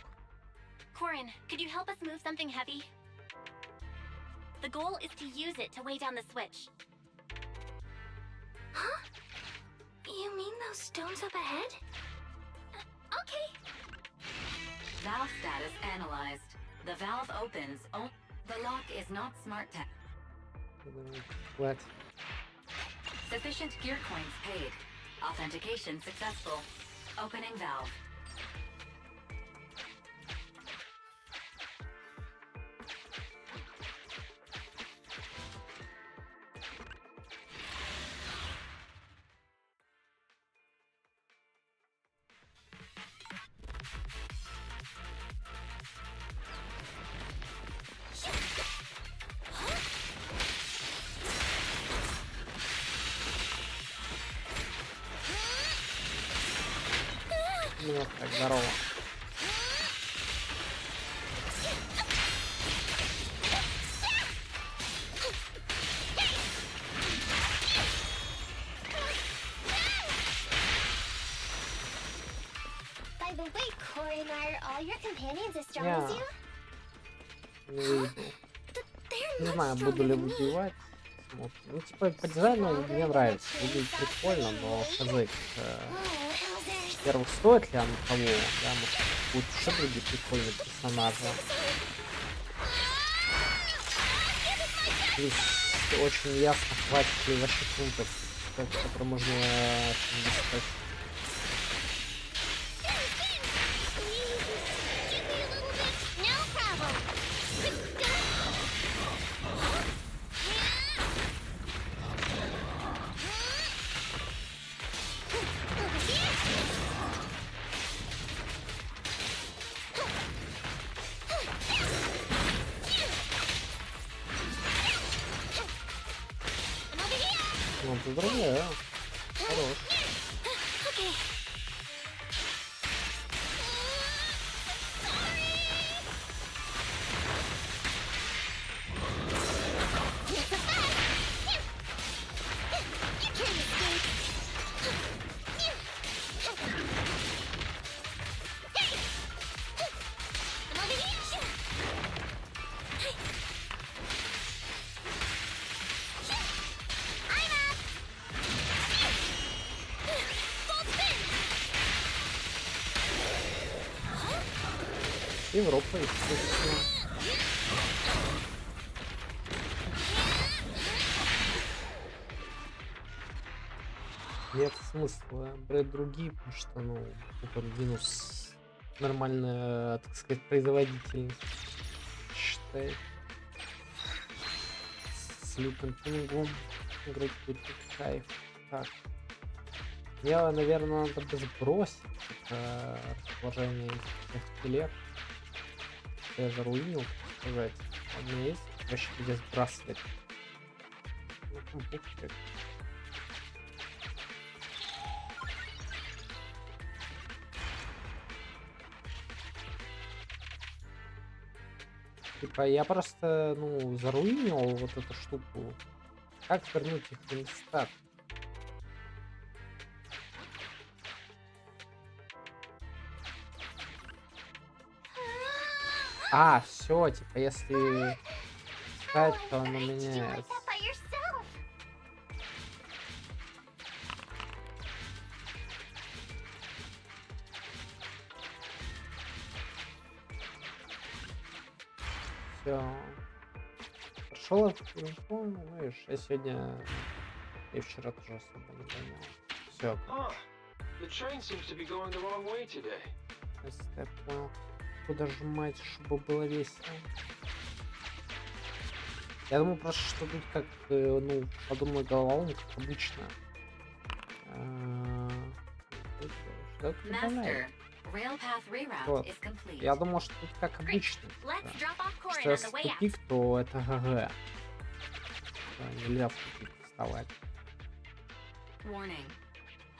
Corin, could you help us move something heavy? The goal is to use it to weigh down the switch. Huh? You mean those stones up ahead? Okay. Valve status analyzed. The valve opens. The lock is not smart tech. What? Sufficient gear coins paid. Authentication successful. Opening valve. Ну вот так, здорово. By the way, Corin, are all your companions as strong Yeah. as you? Не видел. Не знаю, буду ли выбивать. Смотрим. Ну, типа, по дизайну мне нравится. Выглядит прикольно, но хз, во-первых, стоит ли оно того, да, может, будут еще другие прикольные персонажи. Плюс очень ясно, хватит ли вообще пунктов, которые можно достать. Ну, поздравляю. Хорош. Европа, естественно. Нет смысла брать другие, потому что, ну, это минус нормальная, так сказать, производительность. Считай. С лютым пингом играть будет кайф. Так. Я, наверное, надо бы сбросить это расположение этих я заруинил, так сказать. У меня есть вообще где сбрасывать. Ну, компьютер. Типа я просто, ну, заруинил вот эту штуку. Как вернуть их на места? А, все, типа, если искать, то оно меняется. Все. Прошел этот пинг-понг, знаешь, я сегодня и вчера тоже особо не гонял. Все. Если я понял. Куда жмать, чтобы было весело. Я думаю просто, что тут как, ну, подобная головоломка, как обычно. Вот. Я думал, что тут как обычно. Что если тупик, то это ГГ. Нельзя в тупик вставать. Warning.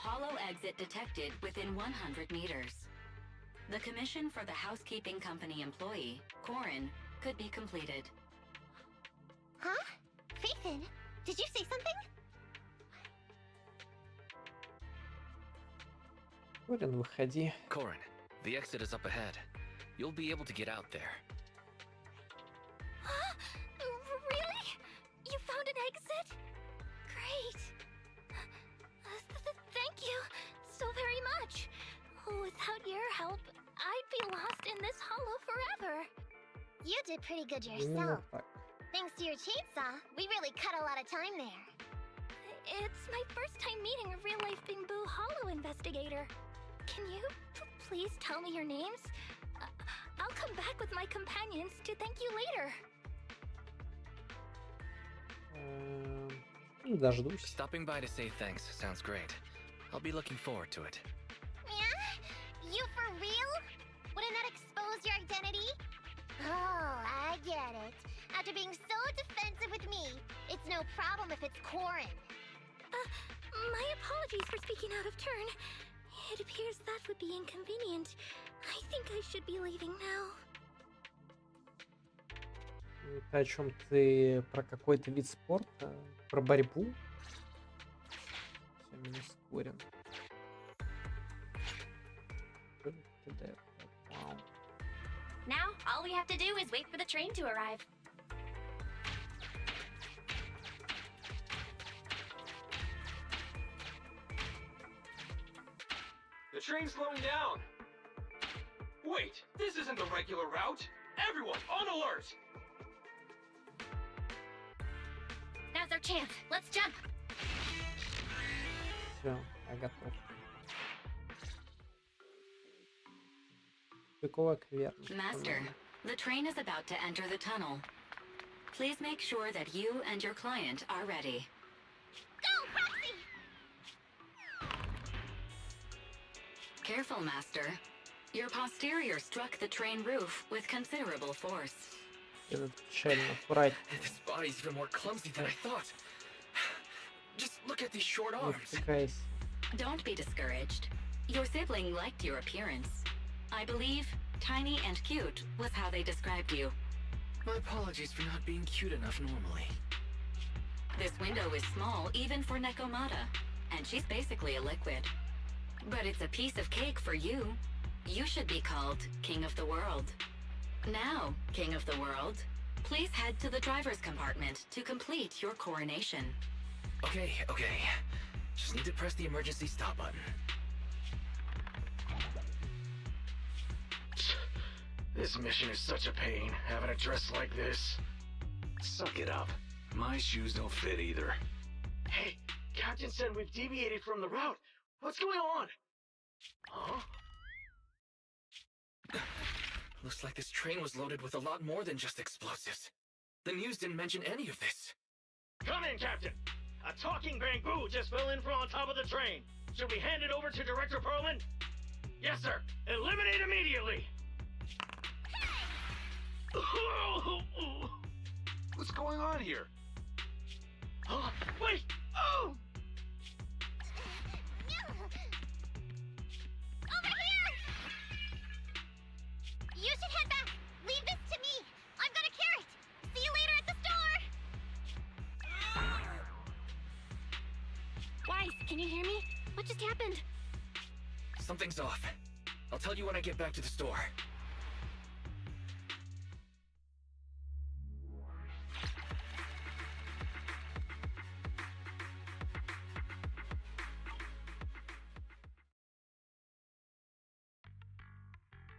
Hollow exit detected within 100 meters. The commission for the housekeeping company employee, Corin, could be completed. Huh? Faithin, did you say something? Корин, выходи. Corin, the exit is up ahead. You'll be able to get out there. Really? You found an exit? Great. Thank you so very much. Without your help, I'd be lost in this hollow forever. You did pretty good Именно yourself. так. Thanks to your chainsaw, we really cut a lot of time there. It's my first time meeting a real-life Bingbu Hollow investigator. Can you please tell me your names? I'll come back with my companions to thank you later. Дождусь. Stopping by to say thanks sounds great. I'll be looking forward to it. Yeah? You for real? Wouldn't that expose your identity? Oh, I get it. After being so defensive with me, it's no problem if it's Corin. My apologies for speaking out of turn. It appears that would be inconvenient. I think I should be leaving now. Ты о чем? Ты про какой-то вид спорта? Про борьбу? Все, минус Корин. Вау. Now, all we have to do is wait for the train to arrive. The train's slowing down. Wait, this isn't the regular route. Everyone, on alert! Now's our chance. Let's jump. Все, я готов. Тупиковая кверность. Master, the train is about to enter the tunnel. Please make sure that you and your client are ready. Go, Roxy! Careful, Master. Your posterior struck the train roof with considerable force. Этот печально, аккуратнее. This body's even more clumsy than I thought. Just look at these short arms. Отвлекайся. Don't be discouraged. Your sibling liked your appearance. I believe tiny and cute was how they described you. My apologies for not being cute enough normally. This window is small even for Nekomata, and she's basically a liquid. But it's a piece of cake for you. You should be called King of the World. Now, King of the World, please head to the driver's compartment to complete your coronation. Okay. Just need to press the emergency stop button. This mission is such a pain, having a dress like this. Suck it up. My shoes don't fit either. Hey, Captain said we've deviated from the route. What's going on? Huh? Looks like this train was loaded with a lot more than just explosives. The news didn't mention any of this. Come in, Captain. A talking bamboo just fell in from on top of the train. Should we hand it over to Director Perlman? Yes, sir. Eliminate immediately. What's going on here? Wait! Oh! Over here! You should head back. Leave this to me. I've got a carrot. See you later at the store. Wise, can you hear me? What just happened? Something's off. I'll tell you when I get back to the store.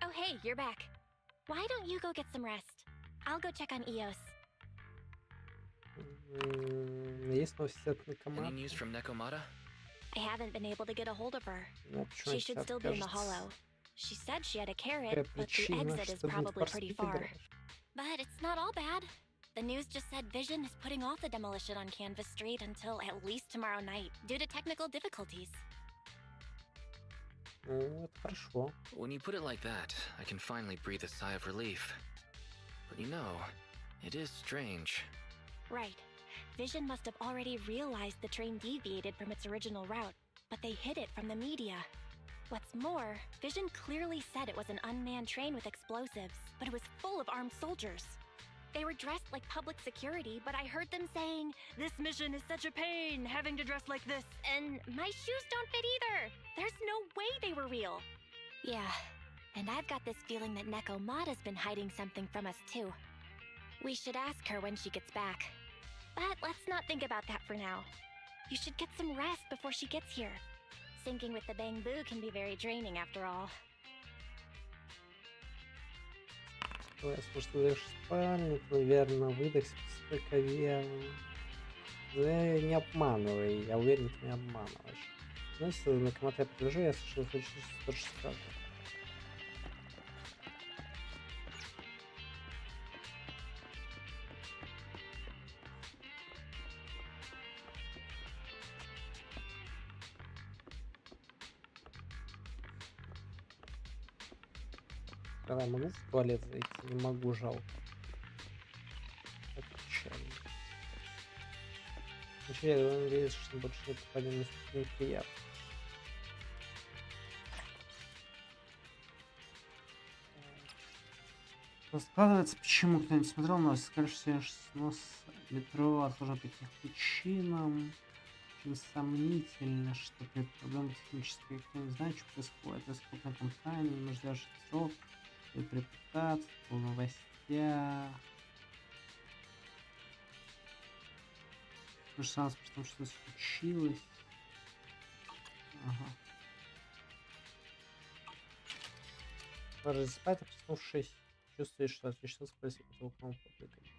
Oh, hey, you're back. Why don't you go get some rest? I'll go check on Eos. Есть новости от Any Некомата? news from Nekomata? I haven't been able to get a hold of her. Ну, почему She should она still be in the откажется? hollow. She said she had a Какая carrot, but the причина, exit is что будет probably pretty Batiskuff far. играть? But it's not all bad. The news just said Vision is putting off the demolition on Canvas Street until at least tomorrow night, due to technical difficulties. Ну, это хорошо. When you put it like that, I can finally breathe a sigh of relief. But you know, it is strange. Right. Vision must have already realized the train deviated from its original route, but they hid it from the media. What's more, Vision clearly said it was an unmanned train with explosives, but it was full of armed soldiers. They were dressed like public security, but I heard them saying, "This mission is such a pain, having to dress like this." And my shoes don't fit either. There's no way they were real. Yeah, and I've got this feeling that Nekomata's been hiding something from us too. We should ask her when she gets back. But let's not think about that for now. You should get some rest before she gets here. Syncing with the Bangbu can be very draining after all. Может, выдашь спальник, наверное, выдох только верно. Да не обманывай, я уверен, ты не обманываешь. Знаете, на комментарий я предложу, я слышал, что тоже скажу. Когда могу в туалет зайти? Не могу, жалко. Это печально. Ничего, я надеюсь, что больше не попадем на неприятно. Складывается, почему кто-нибудь смотрел новости, скажешь, что снос метро отложен по каким причинам. Очень сомнительно, что при проблеме технической, кто не знает, что происходит. Это крупная компания, не может даже срок. Репутация, по новостях. Ну что нас потому что случилось. Ага. Ложись спать, а проснувшись, чувствуешь, что отлично спать по толком попрыгать.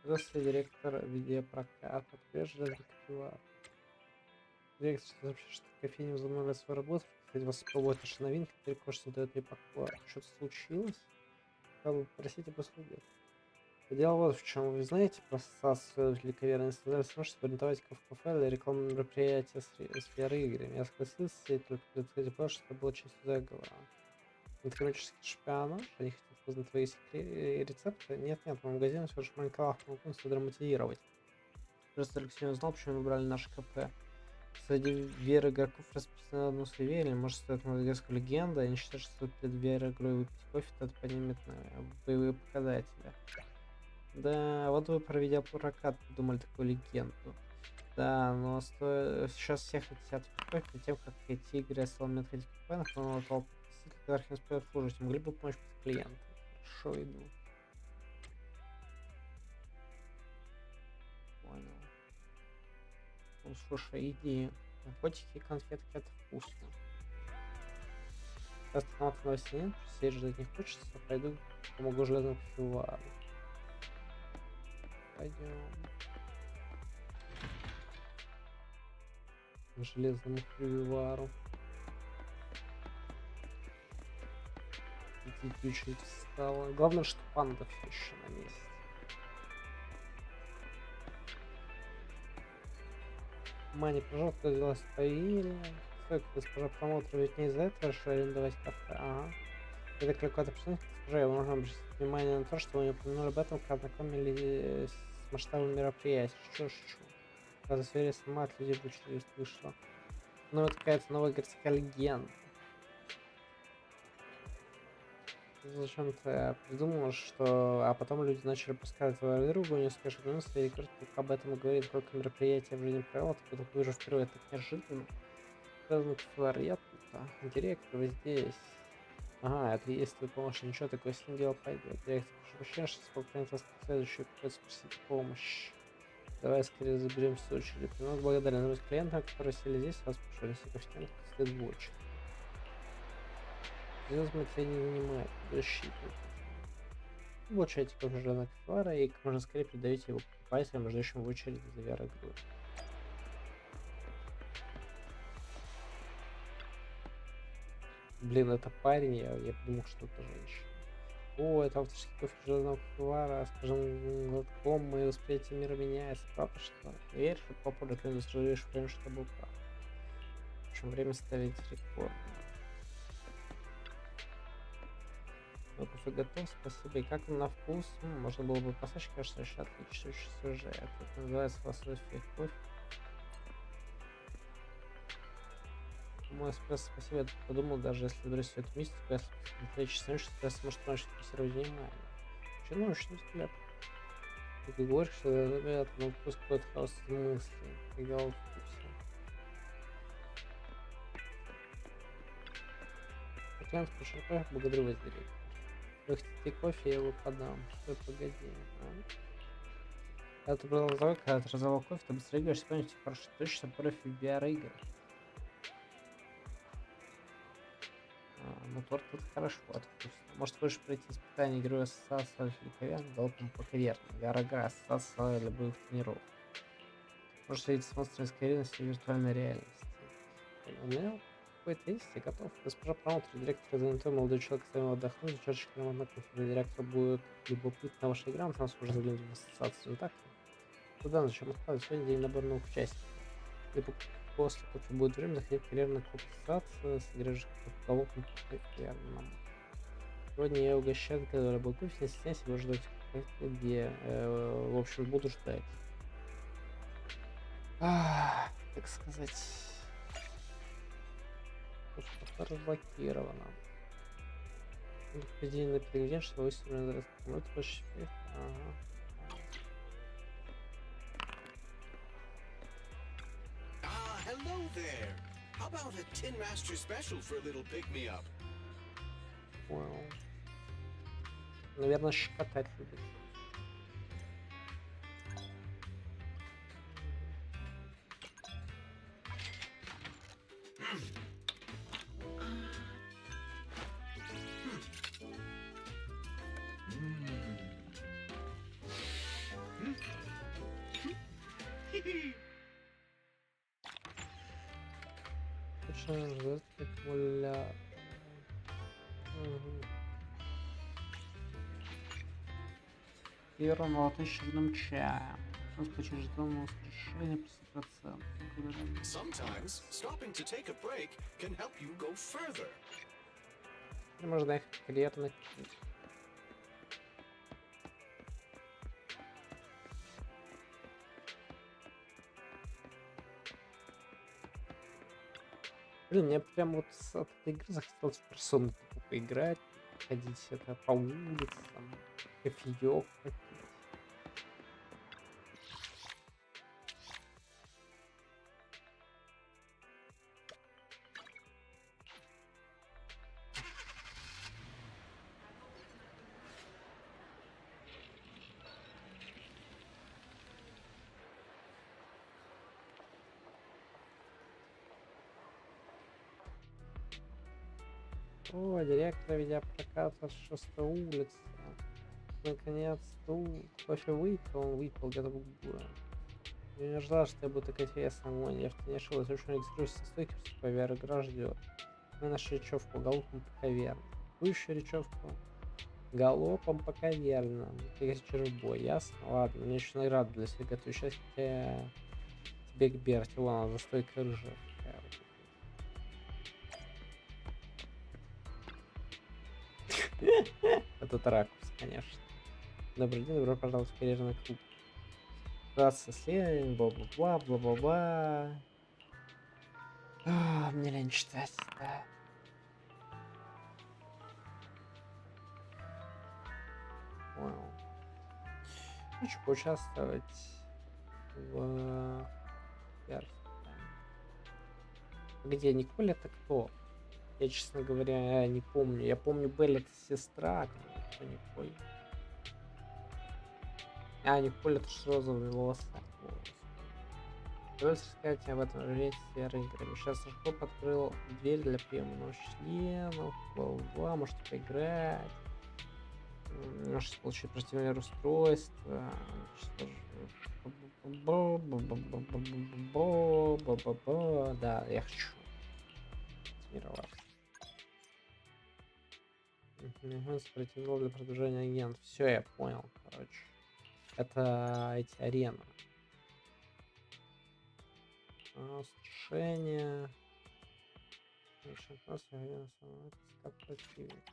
Здравствуйте, директор видеопроката. Привет, железный кофевар. Директор, что вообще, что кофейня возобновляет свою работу? Хотите вас попробовать наши новинки, теперь кое-что дает мне покой. Что-то случилось? Хотел бы попросить об услуге. Дело вот в чем. Вы знаете про следователей каверны, сказали, сможете ориентовать в кафе для рекламного мероприятия сферы игры. Я согласился, только предупредить, что это было частью заговора. Экономический шпионаж? Они хотят познать твои рецепты? Нет-нет, в магазине все же маленького могу драматизировать. Просто Алексей не узнал, почему выбрали наше КП. Среди веры игроков распространена одно суеверие, может стоит молодецкая легенда, они считают, что перед верой игрой выпить кофе, это поднимет боевые показатели. Да, вот вы, проведя прокат, придумали такую легенду. Да, но сейчас всех хотят кофе, перед тем, как эти игры стал методить кафе, нахлынула толпа посетителей, которых не успеют служить, могли бы помочь клиентам. Хорошо, иду. Понял. Ну, слушай, иди. Наркотики и конфетки — это вкусно. Остановок новости нет, сидеть ждать не хочется, пойду помогу железному кофевару. Пойдем. Железному кофевару. Идти очередь встала. Главное, что панда все еще на месте. Мани, пожалуйста, взялась поили. Стой, госпожа промоутер, ведь не из-за этого решили арендовать кафе. Ага. Это какой-то представитель, госпожа, я нужно обратить внимание на то, что вы не упомянули об этом, когда ознакомились с масштабом мероприятия. Шучу. Когда сфере сама от людей в очередь вышла. Ну, это какая-то новая городская легенда. Зачем-то я придумал, что... А потом люди начали пускать твою другу, не скажешь, ну, свои только об этом говорит, сколько мероприятий в жизни провел, ты потом увижу впервые, так неожиданно. Сказано, я тут, директор, вы здесь. Ага, это есть твой помощник, ничего, такое с ним дело пойдет. Директор, прошу прощения, что сколько нет вас следующую, придется спросить помощь. Давай скорее заберемся в очередь. Много благодарен за клиентам, которые сели здесь, вас прошу, если кофейнку след в очередь. Здесь смотреть не занимает, защитник. Получайте кофе железного кофевара и как можно скорее передаете его покупателям, ждущим в очереди за VR-игру. Блин, это парень, я подумал, что это женщина. О, это авторский кофе железного кофевара, скажем, глотком мое восприятие мира меняется. Правда, что? Веришь, что популярно ты заслуживаешь время, что был прав. В общем, время ставить рекорд. Кофе готов, спасибо. И как он на вкус? Можно было бы послать, кажется, еще отличный сюжет. Это называется философия кофе. Мой эспрессо, спасибо, я подумал, даже если бросить эту мистику, если смотреть часами, что эспрессо может помочь фокусировать внимание. вообще научный взгляд. И ты говоришь, что ребята, ну пусть какой-то хаос мысли. Когда вот все. Клиент в кошельках, благодарю вас, директор. Вы хотите кофе, я его подам. Что, погоди, Когда ты продал завод, когда ты раздавал кофе, ты быстро играешь, помните, хорошо, точно профи в VR-играх. Ну, торт тут хорошо, это вкусно. Может, хочешь пройти испытание героя ассоциации Филиковян, галопом по каверне. VR-игра ассоциация любых тренировок. Можешь следить с монстрами скорее виртуальной реальности. У меня какой-то есть, я готов. Госпожа промоутер, директор занятой молодой человек, с вами отдохнуть, чашечка ремонтной конференции. Директор будет любопытна ваша игра, мы сразу уже заглянуть в ассоциацию, так ли? Куда, зачем откладывать? Сегодня день набор новых участников. Либо после кофе будет время заходить в карьерную клуб ассоциацию, сыграешь колоком по карьерному. Сегодня я угощаю рыбой кофе, не стесняйся, его ждать где, в общем, буду ждать. Так сказать... Что-то разблокировано. Поведение на перегрен, что выставлено за ну, это больше. Ага. Hello there. How about a Tin Master special for a little pick-me-up? Понял. Наверное, щекотать любит. Точно ждать аккумулятор. Первым насыщенным чаем. Почти жетонное воскрешение плюс 100%. Sometimes stopping to take a break can help you go further. Можно их клернуть. Блин, мне прям вот с этой игры захотелось в персону поиграть, ходить это по улицам, кофеёк попить. О, директор видеопроката с 6-й улицы. Наконец-то кофе выпил, он выпил где-то в углу. Я не ожидал, что я буду такая интересная огонь. Я в тебя не шел, если уж регистрируюсь со стойки, по VR-игра ждет. Мы нашли речевку галопом по кавернам. Какую еще речевку? Галопом по кавернам. Ты кричишь в бой, ясно? Ладно, мне еще награда для себя готовлю. Сейчас тебе к Берти, вон она за стойкой рыжая. Этот ракурс, конечно. Добрый день, добро пожаловать в карьерный клуб. Раз исследование, бла-бла-бла, бла-бла-бла. Мне лень читать, да. Понял. Хочу поучаствовать в... Где Николь это кто? Я, честно говоря, не помню. Я помню, Белль это сестра, кто Николь. Николь это с розовыми волосами. Давайте рассказать об этом рейсе играми. Сейчас Шкоп открыл дверь для приема новых членов. Бла-бла, можете поиграть. Можете получить противное устройство. Да, я хочу. Тренироваться. Претендовал для продвижения агентов. Все, я понял, короче. Это эти арены. Устрашение. Противник.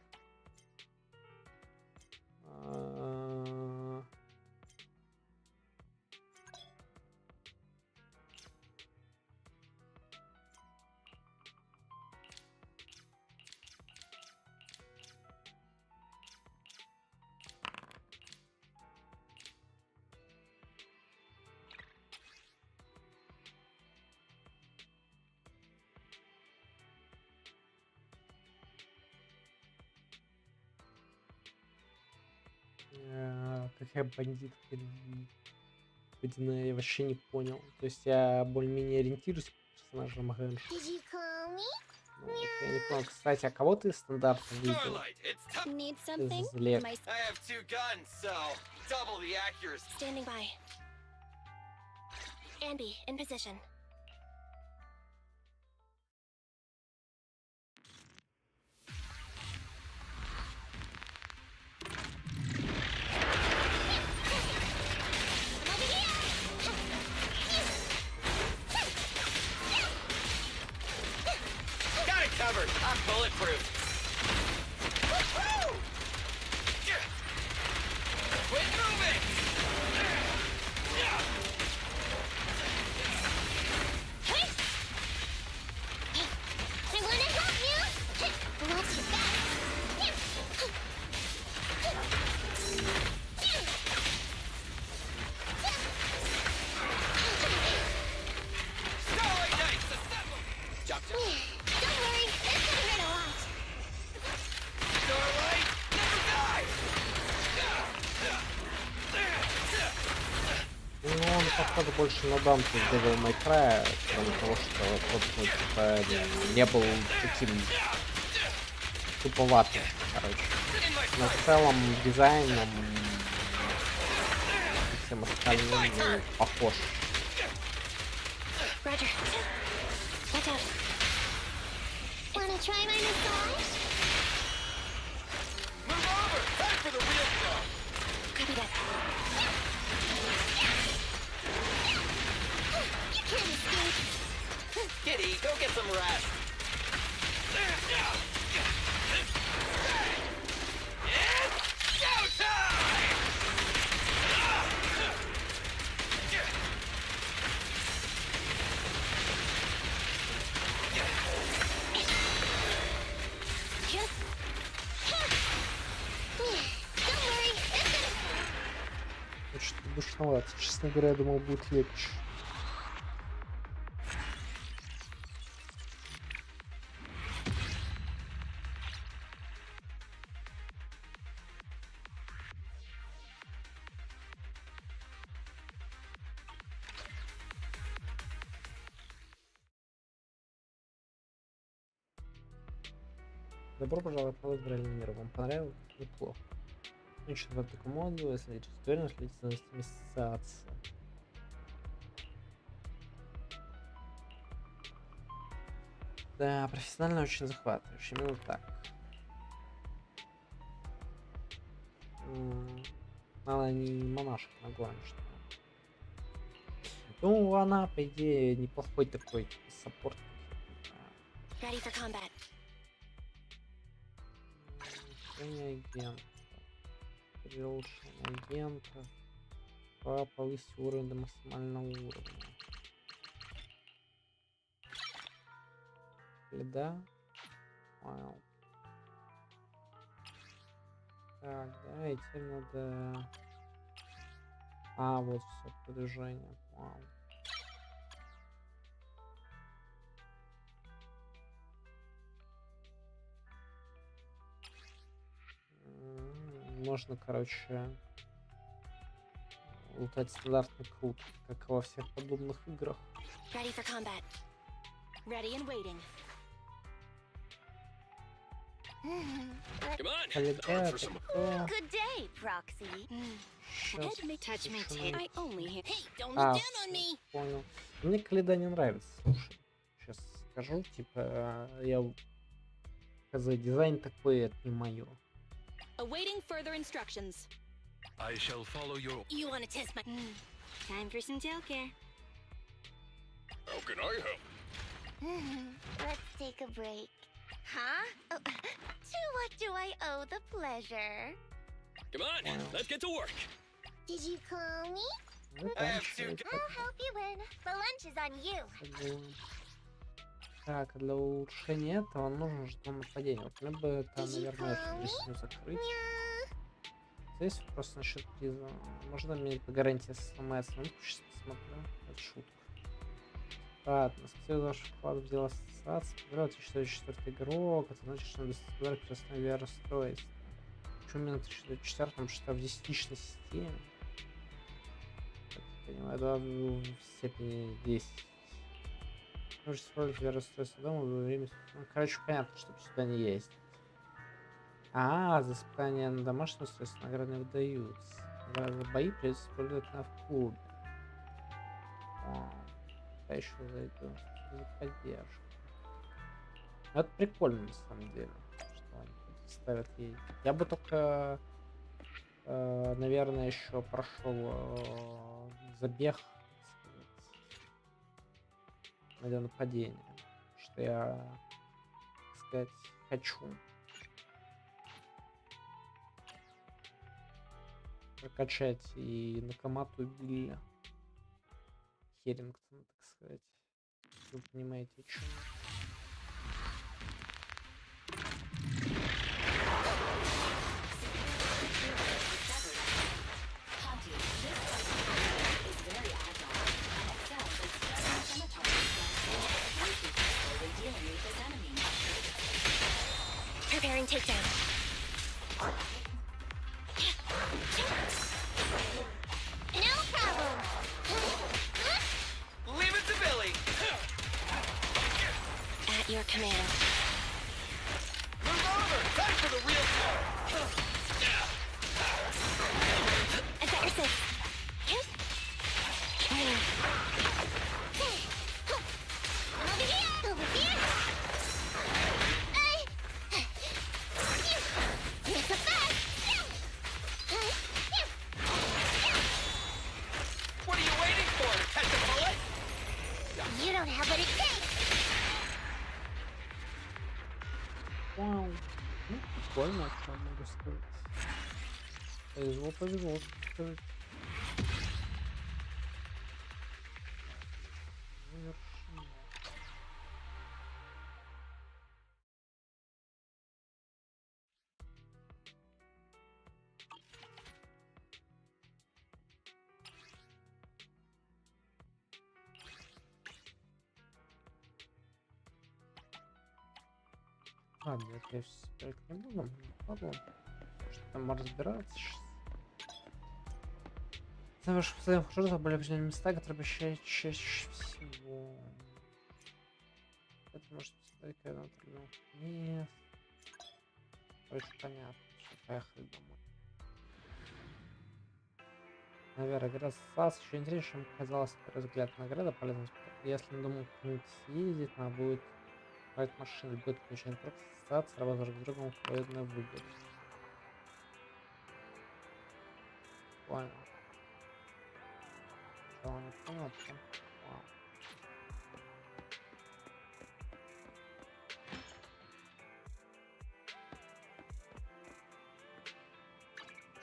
Какая бандитка водяная, я вообще не понял. То есть я более-менее ориентируюсь по персонажам ГН. Ну, я не понял, кстати, а кого ты стандартно видел? Need something? Злек. My I have 2 guns, so double the accuracy. standing by. Anby, in position. Got it covered. I'm bulletproof. Quit moving! I wanna help you! Watch your back! Starlight Knights, assemble! Jump to Don't worry, this gonna hurt a lot. Starlight, never die! Ну, он, походу, больше на Данте из Devil May Cry, кроме того, что вот, ну, типа, не был таким туповатым, короче. Но в целом дизайном и всем остальным ну, похож. Roger. Watch out. Wanna try my massage? Move over! Time for the real stuff! Copy that. You can't escape. Kitty, go get some rest. It's showtime! Don't worry, it's gonna... Это что-то душновато. Честно говоря, я думал, будет легче. Добро пожаловать на игральный мир. Вам понравилось? Неплохо. Очень в эту команду, если лечь уверенно, следите за новостями ассоциации. Да, профессионально очень захватывающе. Именно так. Она не монашка, на главное, что. Ну, она, по идее, неплохой такой типа, саппорт. Ready for combat. Агент. При улучшении агента. Повысить уровень до максимального уровня. Да? Вау. Так, да, и теперь надо... А, вот все, продвижение. Вау. Можно, короче, лутать стандартный круг, как во всех подобных играх. Ready for combat. Ready and waiting. Come on, Good day, Proxy. Сейчас, Touch my tip. I only hear. Hey, don't А, look down on me! понял. Мне Каледа не нравится, слушай. Сейчас скажу, типа, я... Дизайн такой, это не мое. Awaiting further instructions. I shall follow your... You wanna test my... Time for some tailcare. How can I help? Let's take a break. Huh? Oh, to what do I owe the pleasure? Come on, let's get to work. Did you call me? Ну, I там have всё two это I'll help you win. The lunch is on you. было. Так, для улучшения этого нужно жетон нападения. Вот мне бы это, наверное, эту песню закрыть. Здесь вопрос насчет приза. Можно мне эта гарантия сломается? Ну, сейчас посмотрю. Это шутка. Ладно, спасибо за ваш вклад в дело ассоциации. Поздравляю, 2004 игрок. Это значит, что надо создать красное VR-устройство. Почему именно в 2004, потому что в десятичной системе? Как я понимаю, да, в степени 10. Можете использовать VR устройство дома во время... Ну, короче, понятно, чтобы сюда не ездить. За испытания на домашнем устройстве награды не выдаются. Награды за бои придется использовать в клубе. Я еще зайду за поддержку. Это прикольно на самом деле, что они ставят ей. Я бы только, наверное, еще прошел забег, на нападение, что я, так сказать, хочу прокачать и Накамату, и Билли Херингтон, так сказать. Вы понимаете, о чем. Preparing takedown. No problem. Leave it to Billy. At your command. Move over. Time for the real talk. I've got your six. Over here. Over here. It's a bad. What are you waiting for? To catch a bullet? You don't have what it takes. Вау. Ну, прикольно, что могу сказать. Повезло, так сказать. Завершено. Ладно, это я все собирать не буду. Ладно. Что там разбираться сейчас. За ваши последние маршруты были определены места, которые обещают чаще всего. Это может поставить координаты любых мест. Очень понятно. Что поехали домой. Наверное, игра САС еще интереснее, чем казалось на первый взгляд. Награда полезна. Если не думал куда-нибудь съездить, надо будет брать машину, будет включен трек, ассоциация, работа друг с другом, выгодно выгоду. Понял. Сначала не понял, а потом... Вау.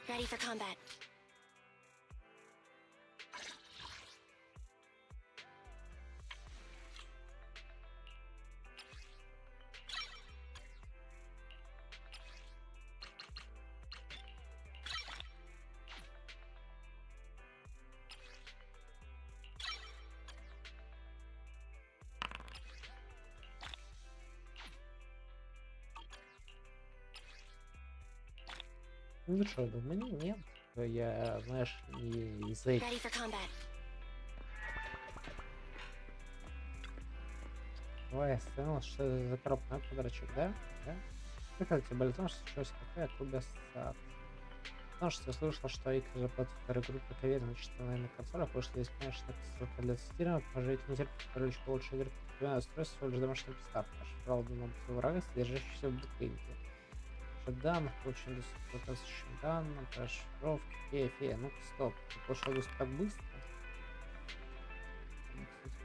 Ready for combat. Ну что, думаю, нет. Я, знаешь, не из этих. Ready for combat. Давай, остановил, что это за коробка, подрачок, да? Да? Как это тебе болит, что случилось какая клубе ассоциация? Потому что я слышал, что игры работают второй группы проверены, значит, на консолях, потому что здесь, конечно, ссылка для тестирования, пожалуйте не терпите, короче, лучше игры под устройство, всего лишь домашняя приставка. Наша правда на врага, содержащийся в бутылке. Данных, получен доступ к различным данным, расшифровки, ну-ка, стоп, ты пошел доступ так быстро.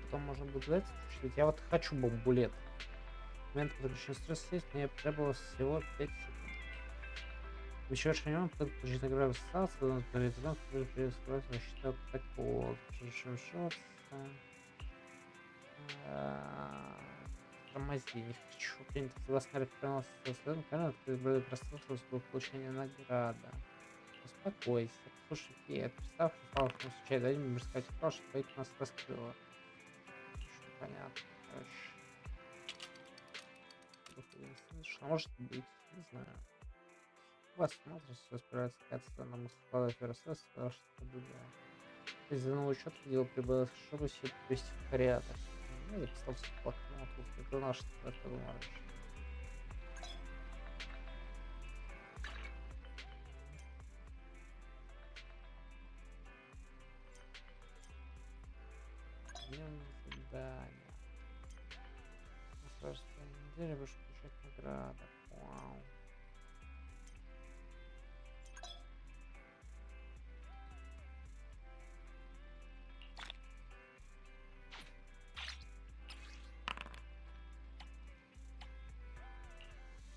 Потом можно будет дать, ведь я вот хочу бомбулет. В момент подключения устройства есть, мне требовалось всего 5 секунд. Еще очень внимание, подключить игровую ассоциацию, но перед этим, который перескроет защиту такого, шорт, тормози, не хочу принять согласно референс со следом канала, ты выбрали пространство для получения награды. Успокойся, слушай, это представь, что стало в случае, дай мне сказать, что твои нас раскрыло. Понятно, короче. Что может быть, не знаю. посмотрим, все справится качество на складывать РСС, что из за нового учета видел прибылось чтобы все привести в порядок. Ну, записал все в блокнот, это наш думаешь. Днем задания. На следующей неделе будешь получать награды. Вау.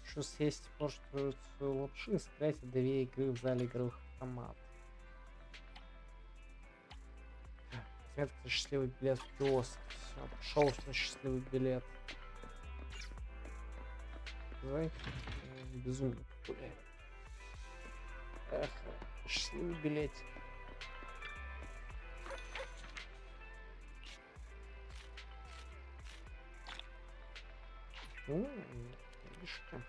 Что съесть порцию лапши, сыграйте 2 игры в зале игровых автоматов. Отметка счастливый билет в киоск. Все, пошел на счастливый билет. Давай безумно популярен. Эх, счастливый билетик. Видишь что?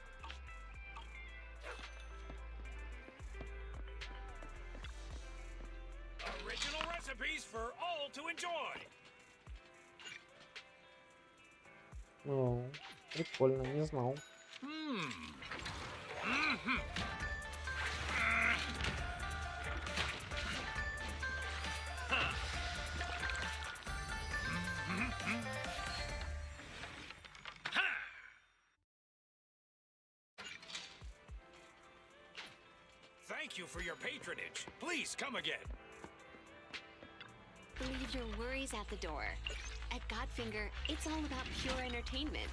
Original recipes for all to enjoy. О, прикольно, не знал. Thank you for your patronage. Please come again. Leave your worries at the door. At Godfinger, it's all about pure entertainment.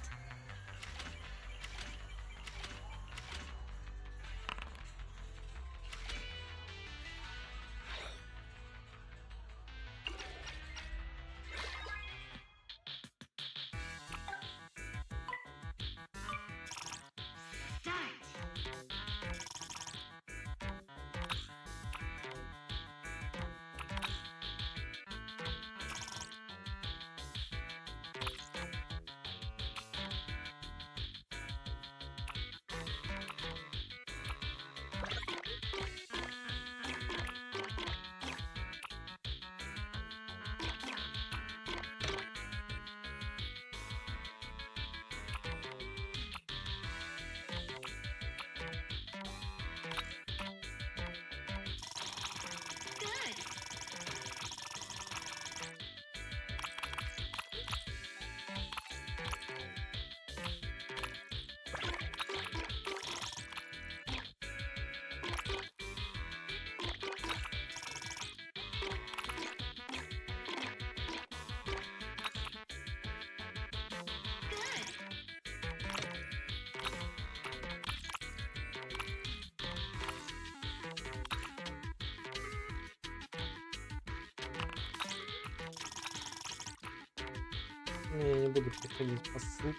Я не буду приходить по ссылке,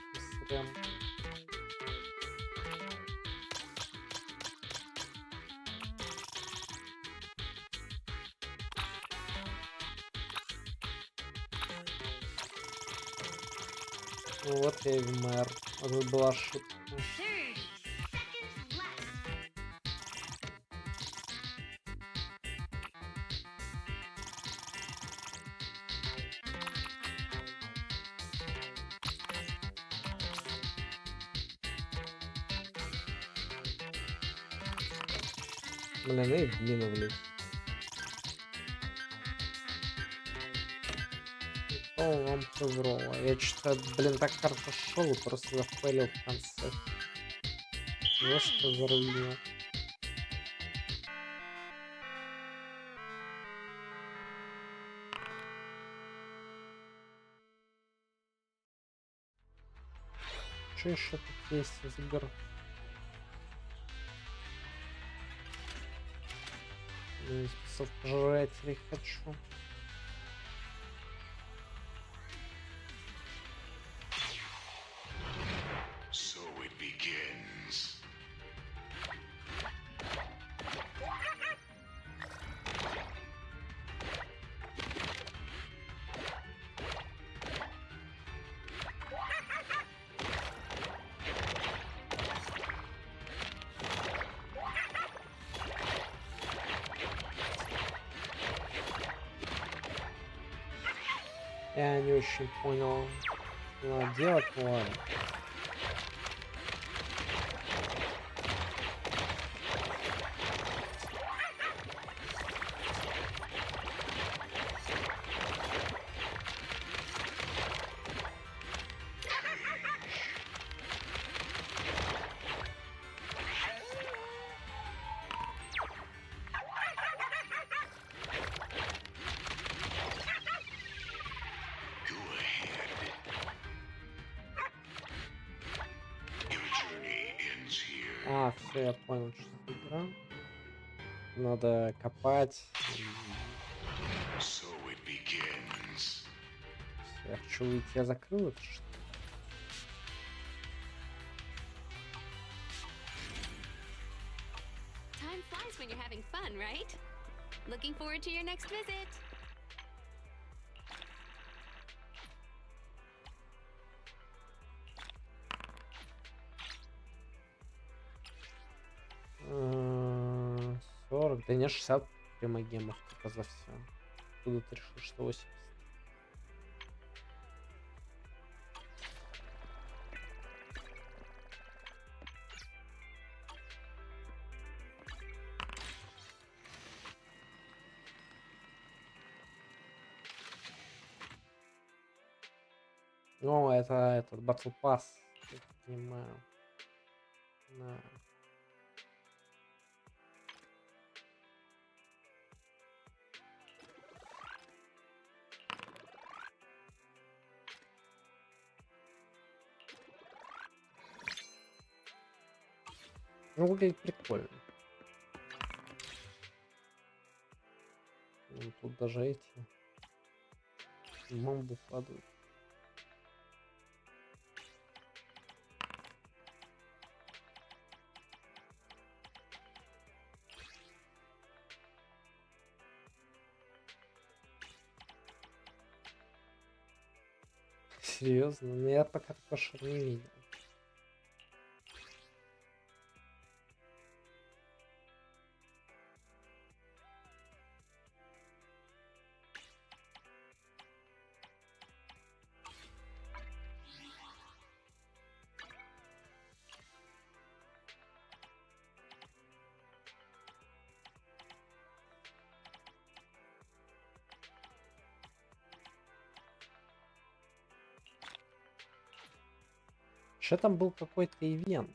сорян. Ну вот я и в мэр. Это была ошибка. Блин, и блин, блин. О, вам повезло. Я что-то, блин, так хорошо шел и просто зафейлил в конце. Просто заруинил. Что еще тут есть из игр? Списов пожирателей хочу. So it begins. Я не очень понял, что надо делать, но ладно. А, все, я понял, что за игра. Надо копать. Всё, я хочу выйти, я закрыл это что? Time flies when you're having fun, right? Looking forward to your next visit. М, 40, да не 60 примагемов только за все. Откуда ты решил, что 80? Ну, это этот Battle Pass, я так понимаю. Да. Ну, выглядит прикольно. Тут даже эти мамбу падают. Серьезно? Ну, я пока такого шар не видел. Что там был какой-то ивент?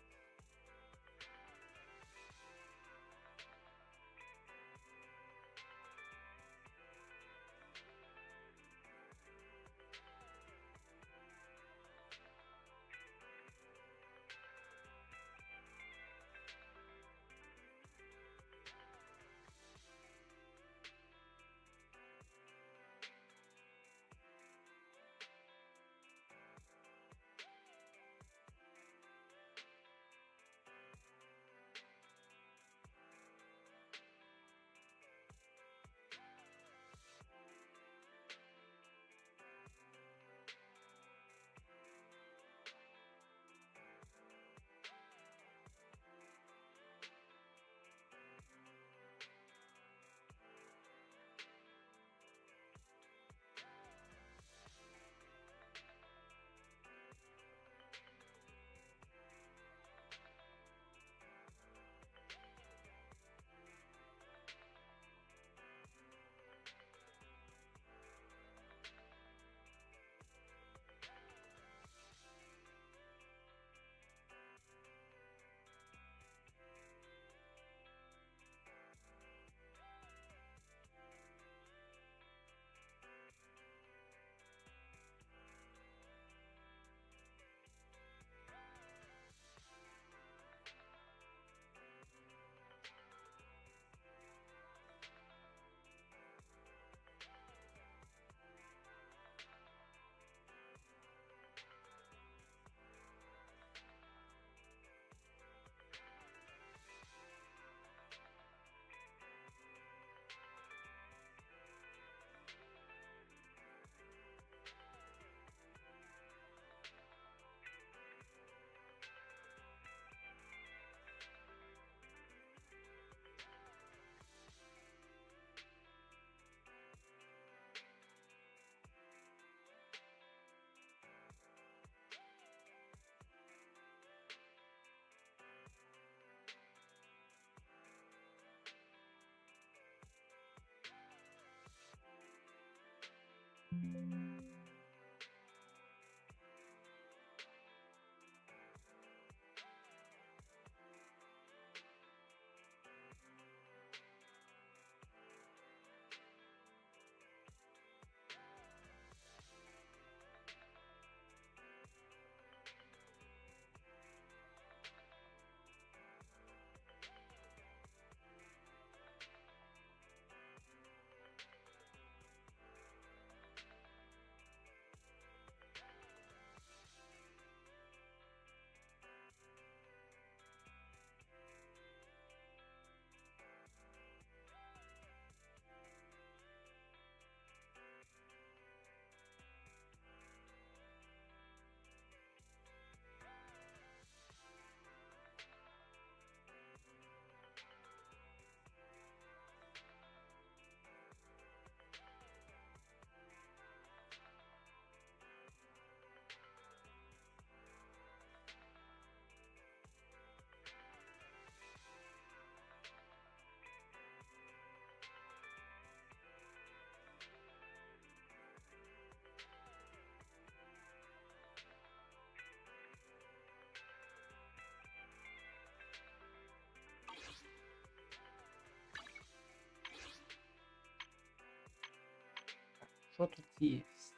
Что тут есть?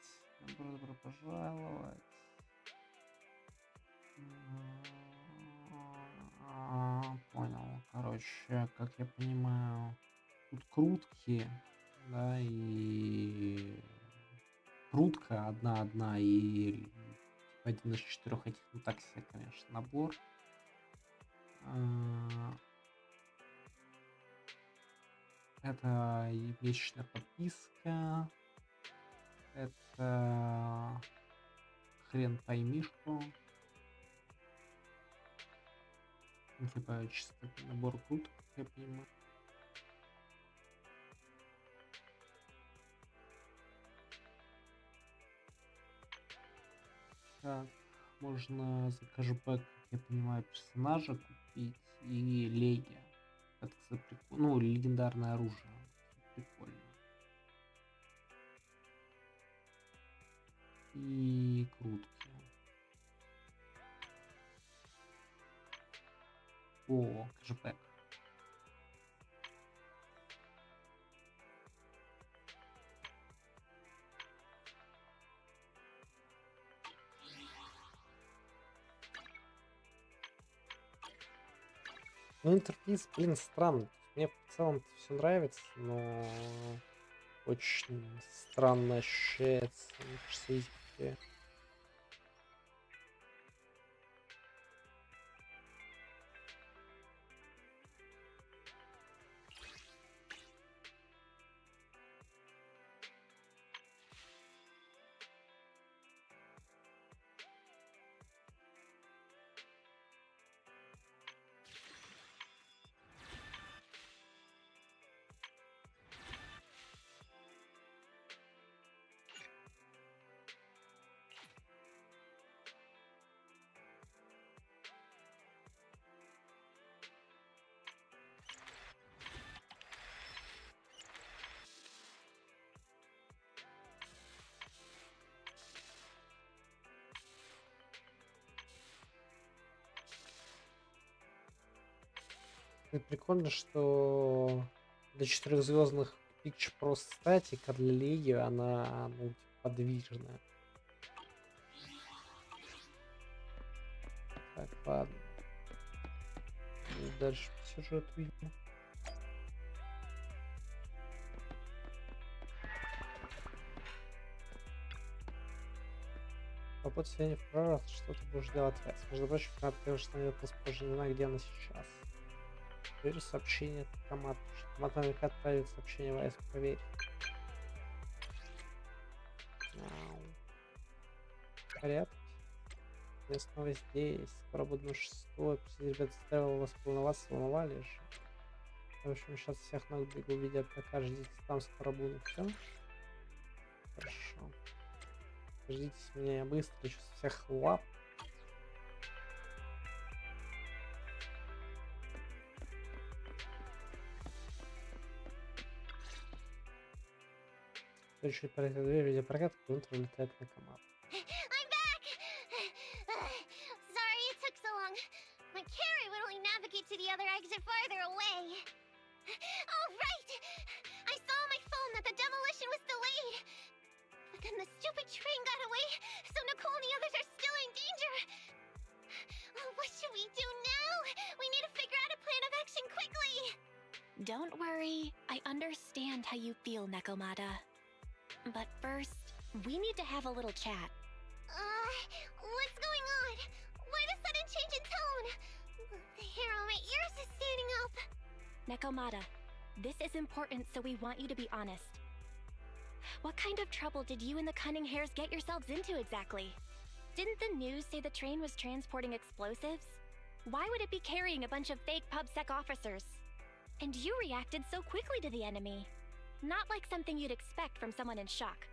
Добро пожаловать. Понял. Короче, как я понимаю, тут крутки, да, и крутка одна и типа, один из 4 этих, ну так себе, конечно, набор. Это и месячная подписка. Это хрен пойми что. Ну, типа чисто набор круток, как я понимаю. Так, можно за кэшбэк, как я понимаю, персонажа купить и леги. Это, кстати, прикольно. Ну, легендарное оружие. Прикольно. И крутки. О, кэшбэк. Ну, интерфейс, блин, странный. Мне в целом все нравится, но очень странно ощущается. Мне кажется, есть такие. И прикольно, что для 4-звездных пикч просто статика, для лиги она, ну, типа, подвижная. Так, ладно. И дальше по сюжету видно. Попот сегодня в прораз, что ты будешь делать связь. Между прочим, Канат, конечно, найдет нас позже, не знаю, где она сейчас. Проверь сообщение от Камат. Камат наверняка отправит сообщение в АС, проверь. Порядок. Я снова здесь. Скоро буду на 6-й. Ребята заставил вас волновали же. В общем, сейчас всех ног бегу, видят, пока ждите там, скоро буду. Все? Хорошо. Ждите меня, я быстро сейчас всех лап. Следующий проект видеопрокат, который летает на команду. I'm back! Sorry it took so long. My carry would only navigate to the other exit farther away. Oh, right! I saw on my phone that the demolition was delayed. But then the stupid train got away, so Nicole and the others are still in danger. Oh, what should we do now? We need to figure out a plan of action quickly. Don't worry. I understand how you feel, Nekomata. But first, we need to have a little chat. What's going on? Why the sudden change in tone? The hair on my ears is standing up. Nekomata, this is important, so we want you to be honest. What kind of trouble did you and the Cunning Hares get yourselves into exactly? Didn't the news say the train was transporting explosives? Why would it be carrying a bunch of fake PubSec officers? And you reacted so quickly to the enemy. Not like something you'd expect from someone in shock.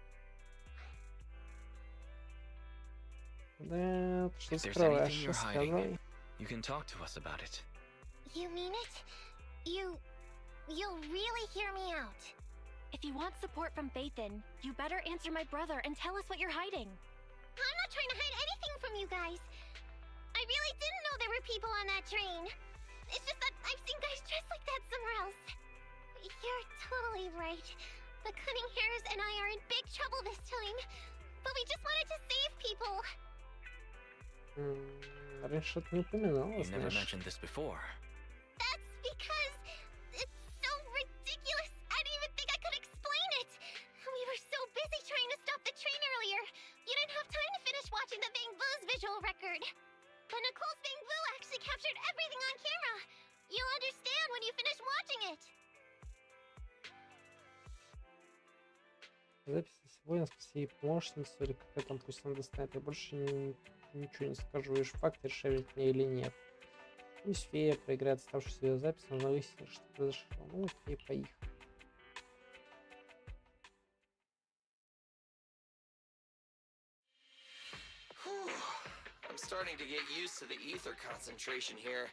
If there's anything you're hiding, you can talk to us about it. You mean it? You'll really hear me out. If you want support from Phaethon, you better answer my brother and tell us what you're hiding. I'm not trying to hide anything from you guys. I really didn't know there were people on that train. It's just that I've seen guys dressed like that somewhere else. You're totally right. The Cunning Hares and I are in big trouble this time, but we just wanted to save people. Раньше что-то не упоминалось, You never знаешь. mentioned this before. That's because it's so ridiculous. I didn't even think I could explain it. We were so busy trying to stop the train earlier. You didn't have time to finish watching the Bang Boo's visual record. But Nicole's Bang Boo actually captured everything on camera. You'll understand when you finish watching it. Запись сегодня, спаси ей помощницу, или какая там, пусть она достанет. Я больше ничего не скажу, лишь факт, решает мне или нет. Пусть фея проиграет оставшуюся ее запись, нужно выяснить, что произошло. Ну окей, поехали. I'm starting to get used to the ether concentration here.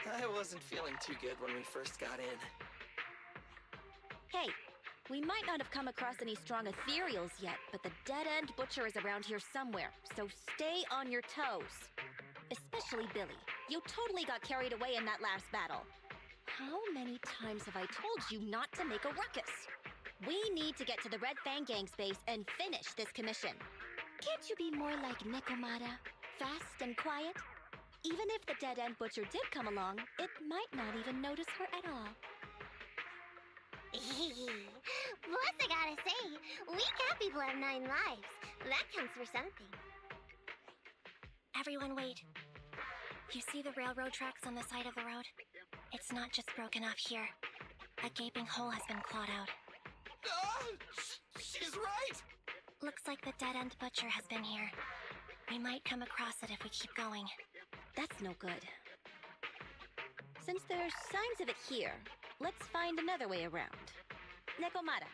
I wasn't feeling too good when we first got in. Hey, we might not have come across any strong ethereals yet, but the dead-end butcher is around here somewhere, so stay on your toes. Especially Billy. You totally got carried away in that last battle. How many times have I told you not to make a ruckus? We need to get to the Red Fang Gang's base and finish this commission. Can't you be more like Nekomata? Fast and quiet? Even if the dead-end butcher did come along, it might not even notice her at all. Plus, I gotta say, we cat people have 9 lives. That counts for something. Everyone wait. You see the railroad tracks on the side of the road? It's not just broken off here. A gaping hole has been clawed out. She's right! Looks like the dead-end butcher has been here. We might come across it if we keep going. That's no good. Since there's signs of it here, let's find another way around. Nekomata,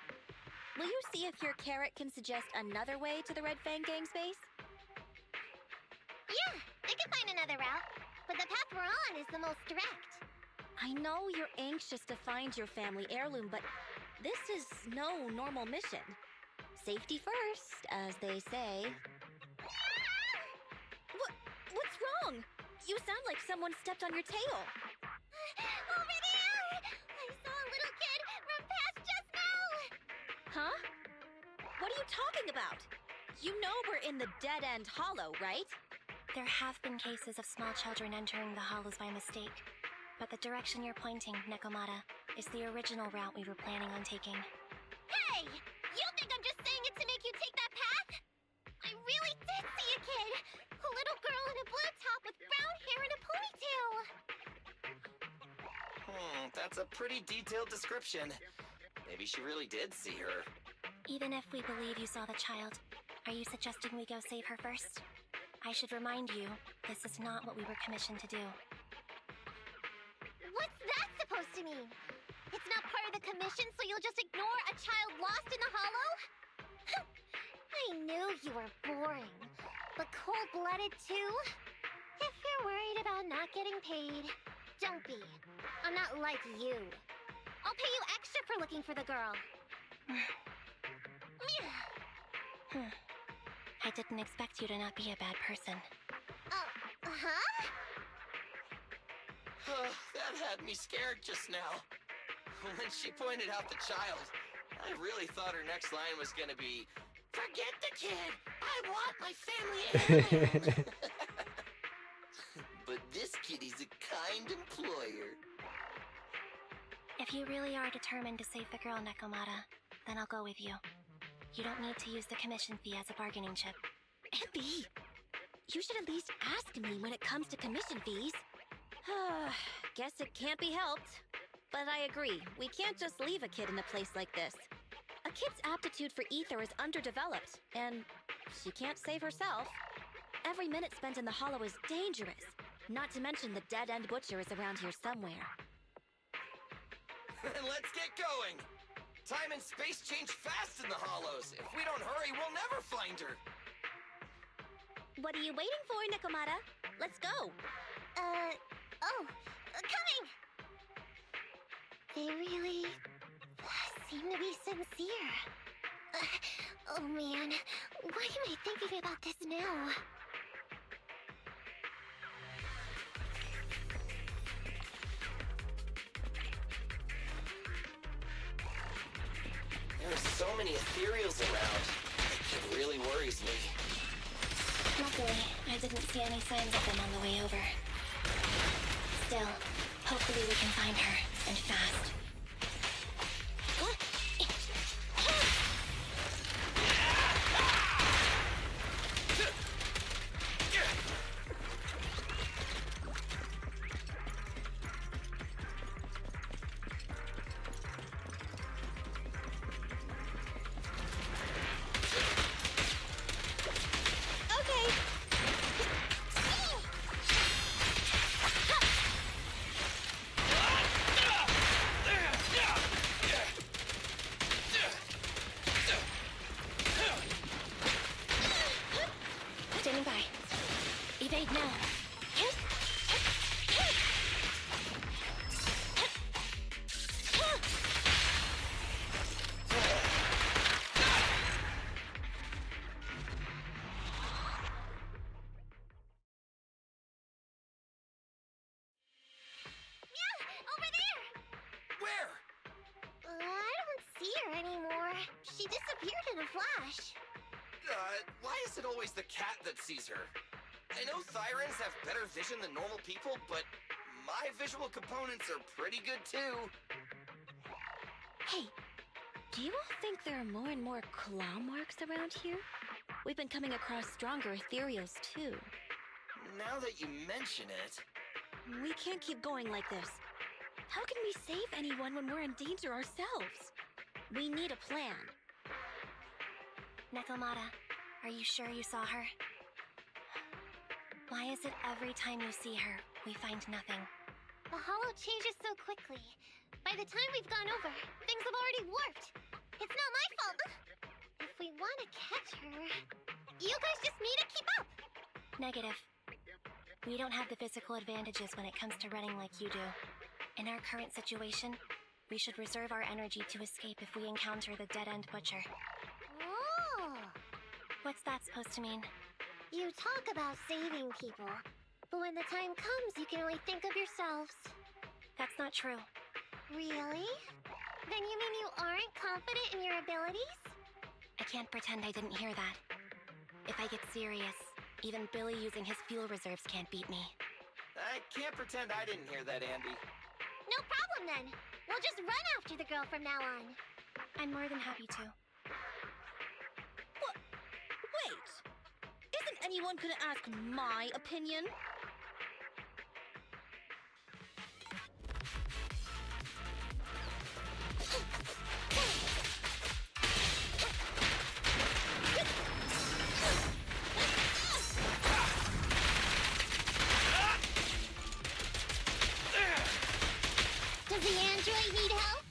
will you see if your carrot can suggest another way to the Red Fang Gang's base? Yeah, I can find another route, but the path we're on is the most direct. I know you're anxious to find your family heirloom, but this is no normal mission. Safety first, as they say. What's wrong? You sound like someone stepped on your tail. Over there! I saw a little kid run past just now! Huh? What are you talking about? You know we're in the dead-end hollow, right? There have been cases of small children entering the hollows by mistake. But the direction you're pointing, Nekomata, is the original route we were planning on taking. Hey! You think I'm just saying it to make you take that path? I really did see a kid! A little girl in a blue top with brown hair and a ponytail! That's a pretty detailed description. Maybe she really did see her. Even if we believe you saw the child, are you suggesting we go save her first? I should remind you, this is not what we were commissioned to do. What's that supposed to mean? It's not part of the commission, so you'll just ignore a child lost in the hollow? I knew you were boring, but cold-blooded too? If you're worried about not getting paid, don't be. I'm not like you. I'll pay you extra for looking for the girl. I didn't expect you to not be a bad person. Huh? That had me scared just now. When she pointed out the child, I really thought her next line was gonna be, "Forget the kid! I want my family heirloom!" But this kitty's a kind employer. If you really are determined to save the girl, Nekomata, then I'll go with you. You don't need to use the commission fee as a bargaining chip. Abby, you should at least ask me when it comes to commission fees. Guess it can't be helped. But I agree, we can't just leave a kid in a place like this. A kid's aptitude for ether is underdeveloped, and she can't save herself. Every minute spent in the hollow is dangerous, not to mention the dead-end butcher is around here somewhere. Then let's get going! Time and space change fast in the hollows. If we don't hurry, we'll never find her. What are you waiting for, Nekomata? Let's go! Coming! They really seem to be sincere. Oh man, why am I thinking about this now? many ethereals around. It really worries me. Luckily, I didn't see any signs of them on the way over. Still, hopefully we can find her, and fast. Standing by. Evade now. Over there! Where? I don't see her anymore. She disappeared in a flash. Why is it always the cat that sees her? I know Thyrans have better vision than normal people, but my visual components are pretty good too. Hey, do you all think there are more and more claw marks around here? We've been coming across stronger ethereals too. Now that you mention it... We can't keep going like this. How can we save anyone when we're in danger ourselves? We need a plan. Nekomata, are you sure you saw her? Why is it every time you see her, we find nothing? The hollow changes so quickly. By the time we've gone over, things have already warped. It's not my fault. If we want to catch her, you guys just need to keep up. Negative. We don't have the physical advantages when it comes to running like you do. In our current situation, we should reserve our energy to escape if we encounter the dead-end butcher. Oh! What's that supposed to mean? You talk about saving people, but when the time comes, you can only think of yourselves. That's not true. Really? Then you mean you aren't confident in your abilities? I can't pretend I didn't hear that. If I get serious, even Billy using his fuel reserves can't beat me. I can't pretend I didn't hear that, Andy. No problem then. We'll just run after the girl from now on. I'm more than happy to. What? Wait! Isn't anyone gonna ask my opinion? Does the android need help?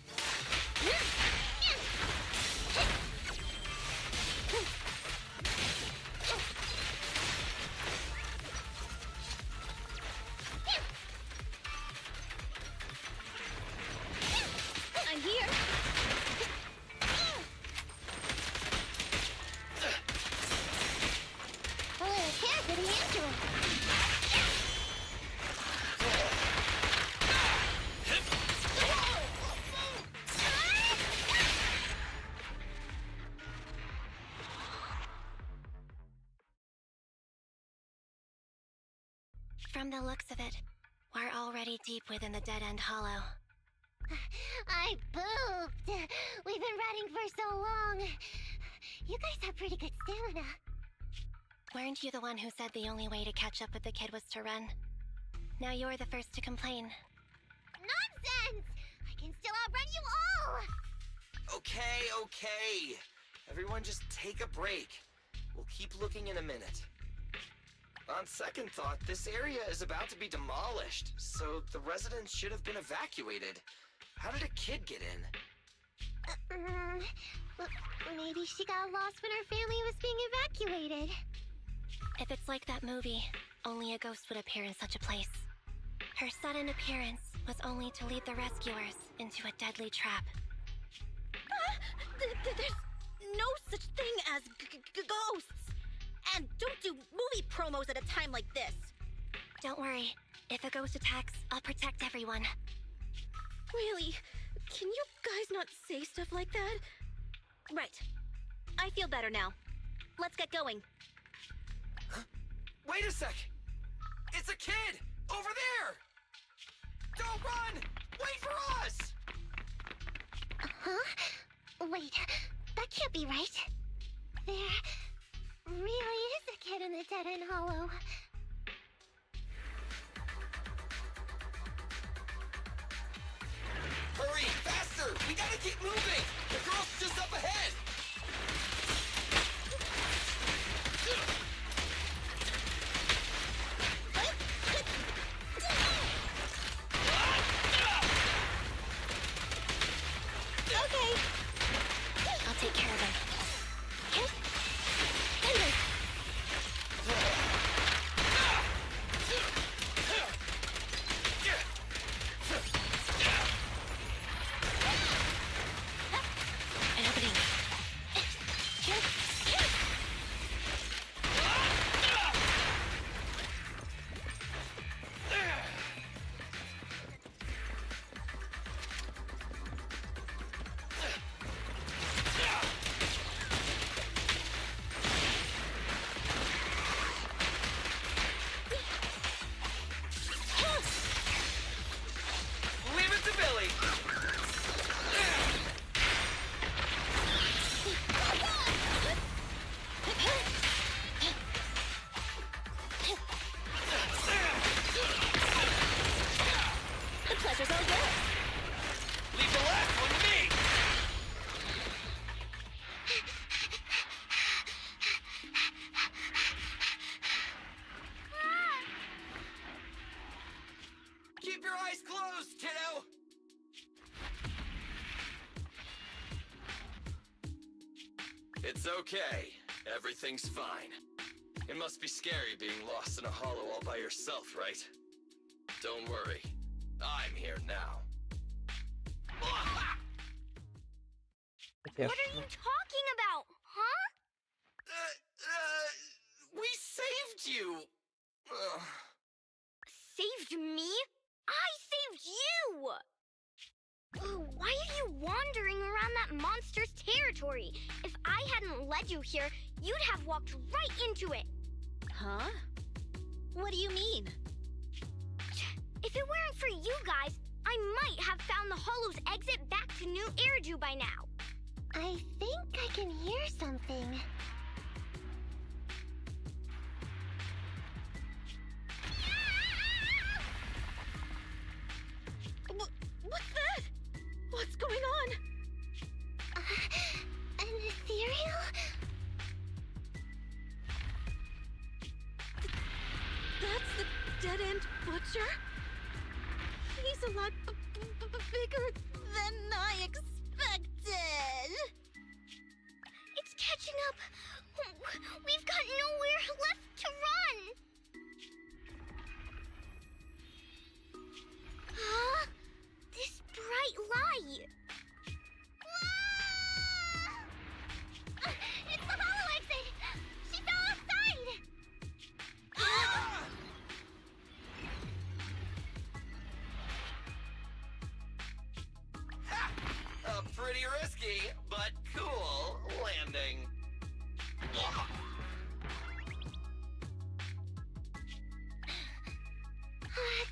I'm here! A little care for the android. From the looks of it, we're already deep within the dead-end hollow. I pooped. We've been running for so long. You guys have pretty good stamina. Weren't you the one who said the only way to catch up with the kid was to run? Now you're the first to complain. Nonsense! I can still outrun you all! Okay. Everyone just take a break. We'll keep looking in a minute. On second thought, this area is about to be demolished, so the residents should have been evacuated. How did a kid get in? Maybe she got lost when her family was being evacuated. If it's like that movie, only a ghost would appear in such a place. Her sudden appearance was only to lead the rescuers into a deadly trap. There's no such thing as ghosts! And don't do movie promos at a time like this! Don't worry. If a ghost attacks, I'll protect everyone. Really? Can you guys not say stuff like that? Right. I feel better now. Let's get going. Wait a sec! It's a kid! Over there! Don't run! Wait for us! Huh? Wait, that can't be right. There really is a kid in the dead-end hollow. Hurry! Faster! We gotta keep moving! The girl's just up ahead! Okay. I'll take care of him. An opening. Leave it to Billy! The pleasure's all yours. Leave the last one to me! Keep your eyes closed, kiddo! It's okay. Everything's fine. It must be scary being lost in a hollow all by yourself, right? Don't worry. I'm here now. What are you talking about, huh? We saved you! Saved me? I saved you! Why are you wandering around that monster's territory? If I hadn't led you here, you'd have walked right into it. Huh? What do you mean? If it weren't for you guys, I might have found the Hollow's exit back to New Eridu by now. I think I can hear something. What's that? What's going on? An ethereal? That's the dead-end butcher? He's a lot bigger than I expected. It's catching up. We've got nowhere left to run. Huh? This bright light. Ah! It's the hollow exit. She fell outside. Pretty risky, but cool landing.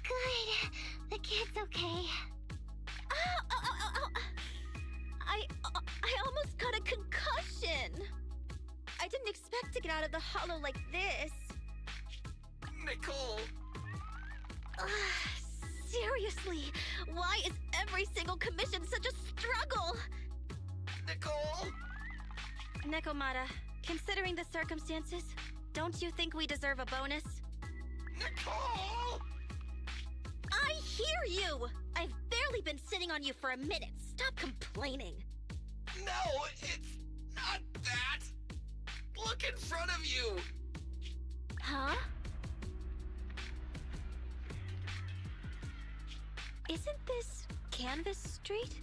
Good. The kid's okay. I almost got a concussion. I didn't expect to get out of the hollow like this. Nicole! Seriously, why is every single commission such a struggle? Nicole! Nekomata, considering the circumstances, don't you think we deserve a bonus? Nicole! I hear you! I've barely been sitting on you for a minute. Stop complaining. No, it's not that! Look in front of you! Huh? Isn't this Canvas Street?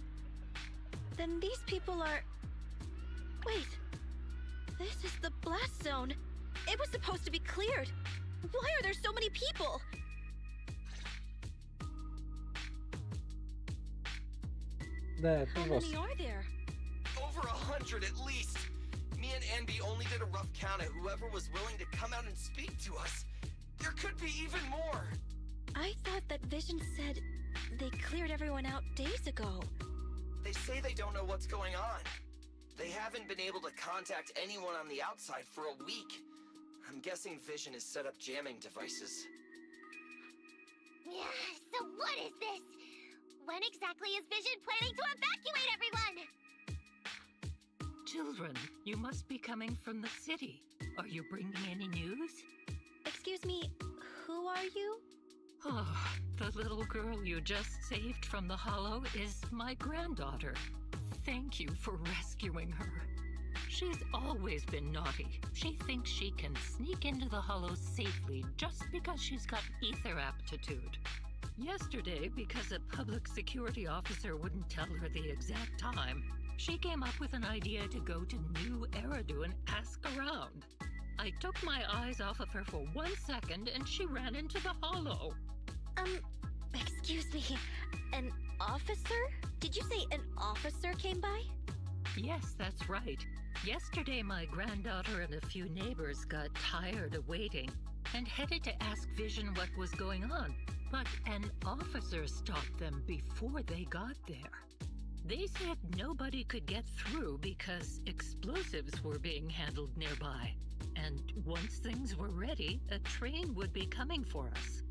Then these people are... Wait. This is the blast zone. It was supposed to be cleared. Why are there so many people? Да, это How босс. many are there? Over over 100 at least. Me and Anby only did a rough count of whoever was willing to come out and speak to us. There could be even more. I thought that Vision said they cleared everyone out days ago. They say they don't know what's going on. They haven't been able to contact anyone on the outside for a week. I'm guessing Vision has set up jamming devices. Yeah, so what is this? When exactly is Vision planning to evacuate everyone? Children, you must be coming from the city. Are you bringing any news? Excuse me, who are you? Oh, the little girl you just saved from the Hollow is my granddaughter. Thank you for rescuing her. She's always been naughty. She thinks she can sneak into the Hollow safely just because she's got ether aptitude. Yesterday, because a public security officer wouldn't tell her the exact time, she came up with an idea to go to New Eridu and ask around. I took my eyes off of her for 1 second and she ran into the Hollow. Excuse me, an officer? Did you say an officer came by? Yes, that's right. Yesterday, my granddaughter and a few neighbors got tired of waiting and headed to ask Vision what was going on. But an officer stopped them before they got there. They said nobody could get through because explosives were being handled nearby. And once things were ready, a train would be coming for us.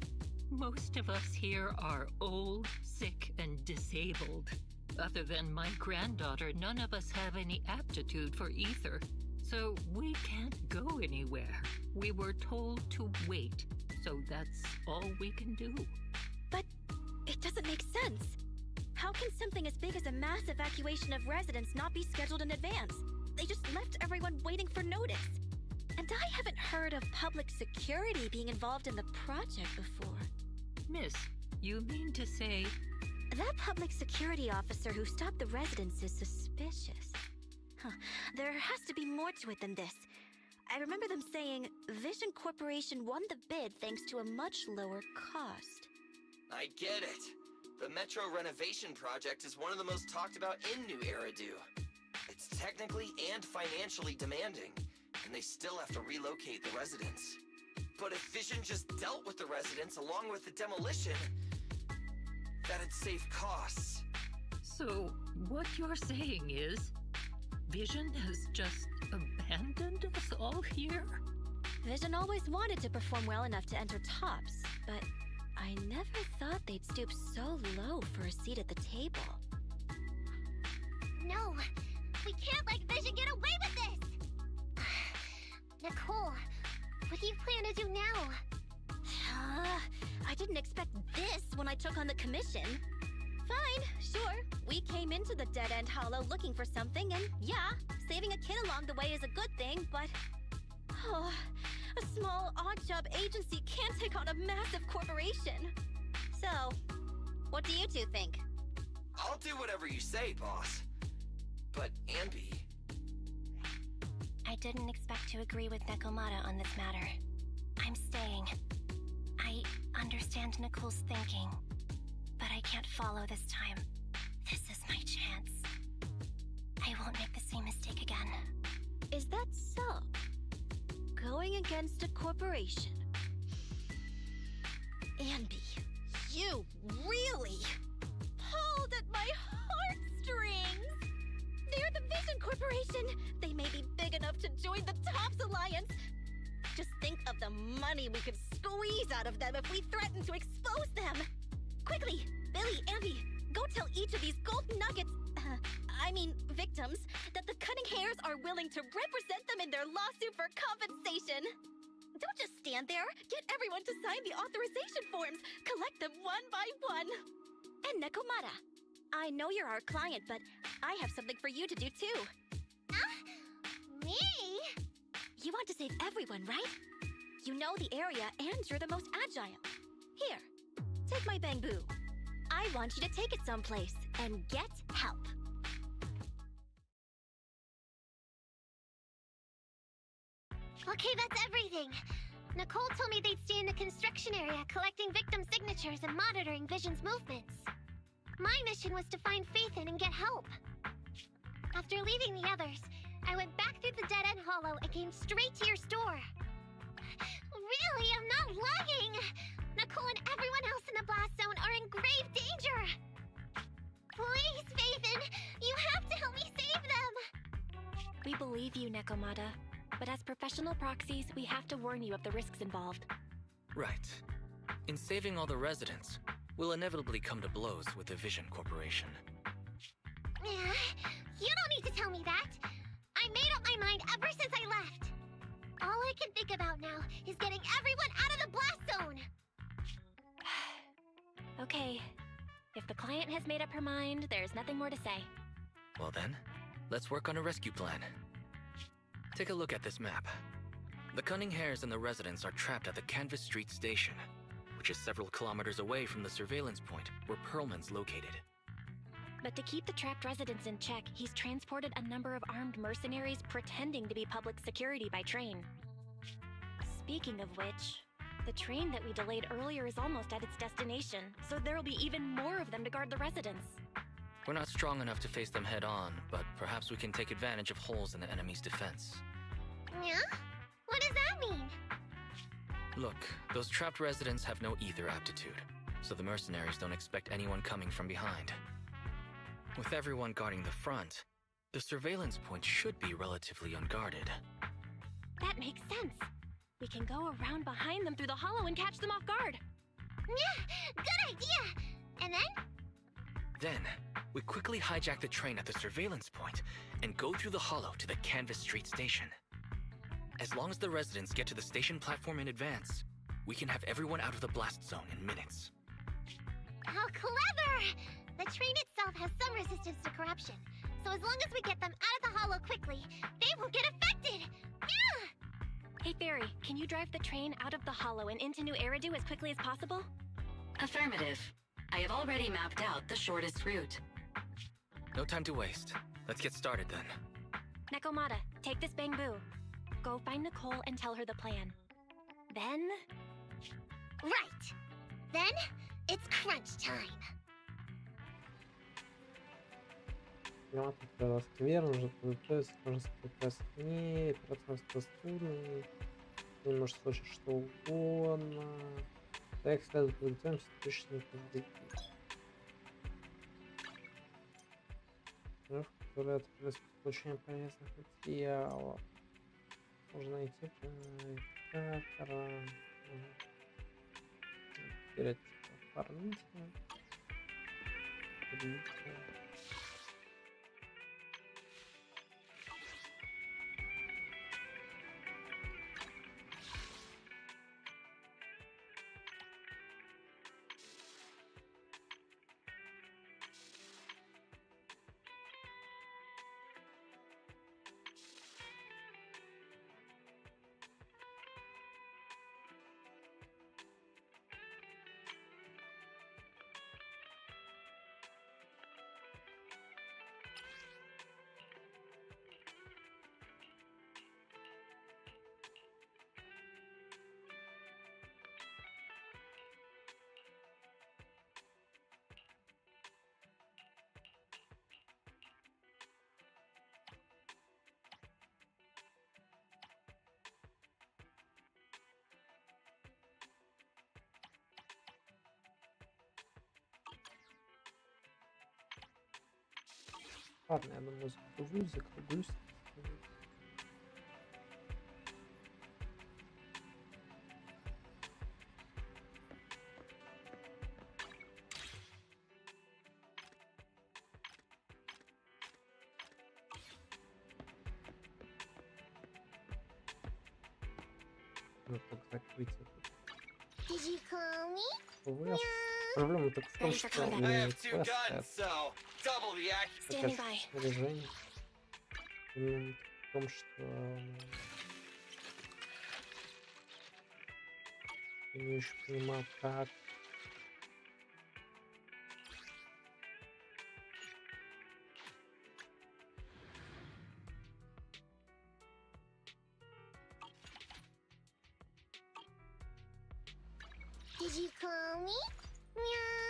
Most of us here are old, sick, and disabled. Other than my granddaughter, none of us have any aptitude for ether. So we can't go anywhere. We were told to wait. So that's all we can do. But it doesn't make sense. How can something as big as a mass evacuation of residents not be scheduled in advance? They just left everyone waiting for notice. And I haven't heard of public security being involved in the project before. Miss, you mean to say... That public security officer who stopped the residents is suspicious. There has to be more to it than this. I remember them saying Vision Corporation won the bid thanks to a much lower cost. I get it. The Metro renovation project is one of the most talked about in New Eridu. It's technically and financially demanding, and they still have to relocate the residents. But if Vision just dealt with the residents along with the demolition, that'd save costs. So, what you're saying is, Vision has just abandoned us all here? Vision always wanted to perform well enough to enter tops, but I never thought they'd stoop so low for a seat at the table. No, we can't let Vision get away with this! Nicole, what do you plan to do now? I didn't expect this when I took on the commission. Fine, sure. We came into the dead-end hollow looking for something, and yeah, saving a kid along the way is a good thing, but... a small, odd-job agency can't take on a massive corporation. So, what do you two think? I'll do whatever you say, boss. But, Anby... I didn't expect to agree with Nekomata on this matter. I'm staying. I understand Nicole's thinking, but I can't follow this time. This is my chance. I won't make the same mistake again. Is that so? Going against a corporation? Anby, you really pulled at my heartstrings! They're the Vision Corporation! They may be big enough to join the TOPS Alliance! Just think of the money we could squeeze out of them if we threaten to expose them! Quickly, Billy, Andy, go tell each of these gold nuggets, victims, that the Cunning Hairs are willing to represent them in their lawsuit for compensation! Don't just stand there! Get everyone to sign the authorization forms! Collect them one by one! And Nekomata, I know you're our client, but I have something for you to do too. Me? You want to save everyone, right? You know the area and you're the most agile. Here, take my bamboo. I want you to take it someplace and get help. Okay, that's everything. Nicole told me they'd stay in the construction area, collecting victim signatures and monitoring Vision's movements. My mission was to find Faithin and get help. After leaving the others, I went back through the dead-end hollow and came straight to your store. Really, I'm not lying! Nicole and everyone else in the blast zone are in grave danger! Please, Faithin, you have to help me save them! We believe you, Nekomata. But as professional proxies, we have to warn you of the risks involved. Right. In saving all the residents, we'll inevitably come to blows with the Vision Corporation. Yeah, you don't need to tell me that. I made up my mind ever since I left. All I can think about now is getting everyone out of the blast zone. Okay. If the client has made up her mind, there's nothing more to say. Well then, let's work on a rescue plan. Take a look at this map. The Cunning Hares and the residents are trapped at the Canvas Street station, which is several kilometers away from the surveillance point where Perlman's located. But to keep the trapped residents in check, he's transported a number of armed mercenaries pretending to be public security by train. Speaking of which, the train that we delayed earlier is almost at its destination, so there'll be even more of them to guard the residents. We're not strong enough to face them head on, but perhaps we can take advantage of holes in the enemy's defense. Yeah? What does that mean? Look, those trapped residents have no ether aptitude, so the mercenaries don't expect anyone coming from behind. With everyone guarding the front, the surveillance point should be relatively unguarded. That makes sense. We can go around behind them through the hollow and catch them off guard. Yeah, good idea! And then? Then, we quickly hijack the train at the surveillance point and go through the hollow to the Canvas Street station. As long as the residents get to the station platform in advance, we can have everyone out of the blast zone in minutes. How clever! The train itself has some resistance to corruption, so as long as we get them out of the hollow quickly, they won't get affected! Yeah! Hey Fairy, can you drive the train out of the hollow and into New Eridu as quickly as possible? Affirmative. I have already mapped out the shortest route. No time to waste. Let's get started then. Nekomata, take this bamboo. Go find Nicole and tell her the plan. Then... Right! Then, it's crunch time! Ну, это раз верно же, то есть можно сказать не процесс трудный, ты можешь слышать что угодно. Так следует подготовимся точно не который открылась с получением полезных материалов. Можно найти индикатора. Теперь оформитель. Ладно, я думаю, закруглюсь. Ну, так закрыть это. Did you call me? Увы, проблема только в том, что у меня квест снаряжение. Именно в том, что я не очень понимаю, как Did you call me? Meow.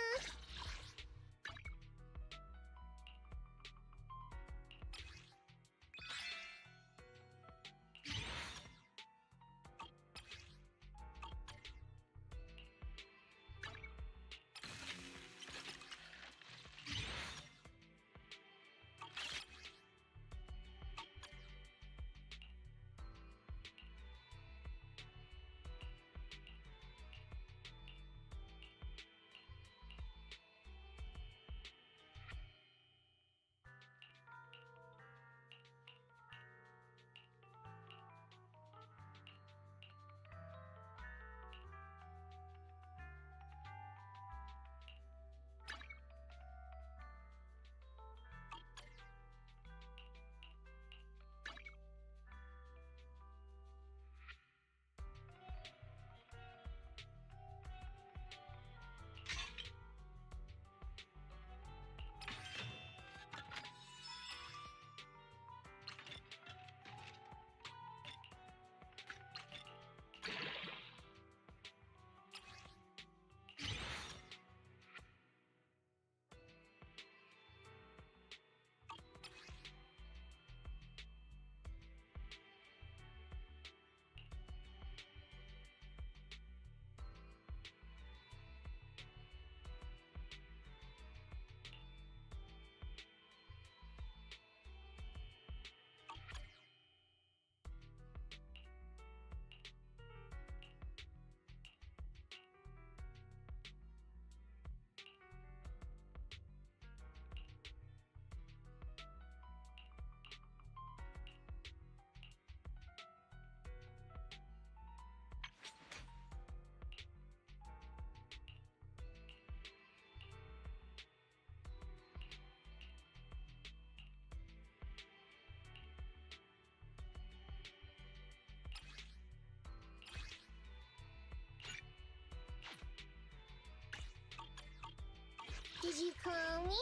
Did you call me?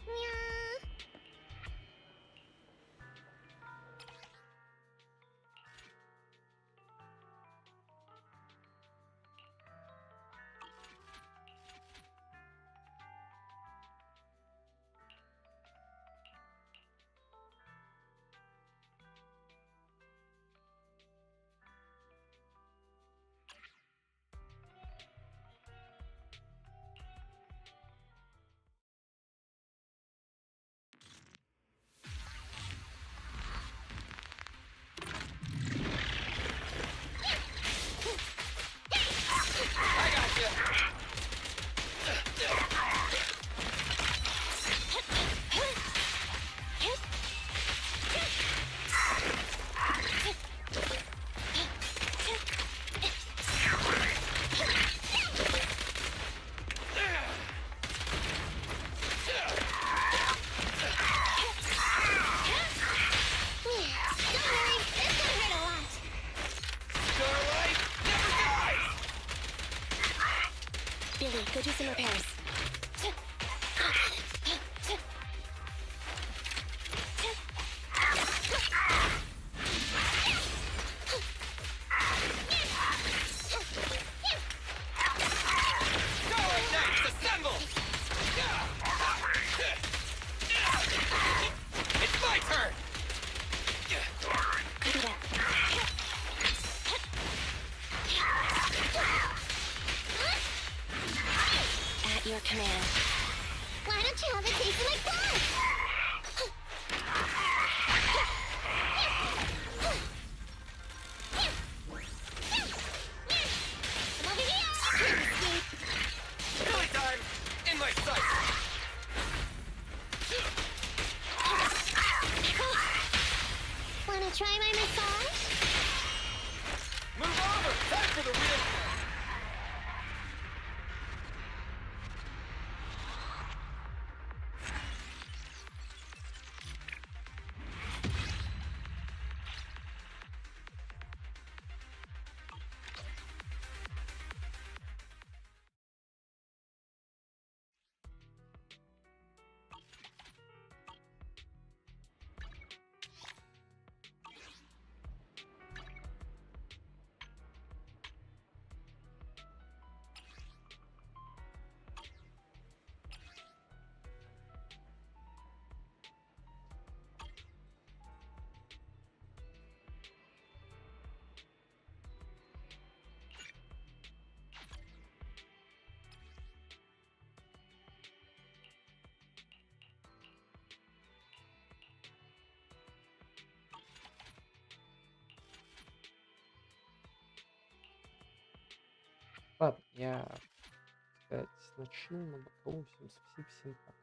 Meow. Billy, go do some repairs. Starlight Knights, assemble! It's my turn! Copy that. At your command. Why don't you have a taste of my blood? I'm over here! Billy time! In my sight! Wanna try my massage? Move over! Time for the real thing! Ладно, я, так сказать, начну на боковом. Всем спасибо, всем пока.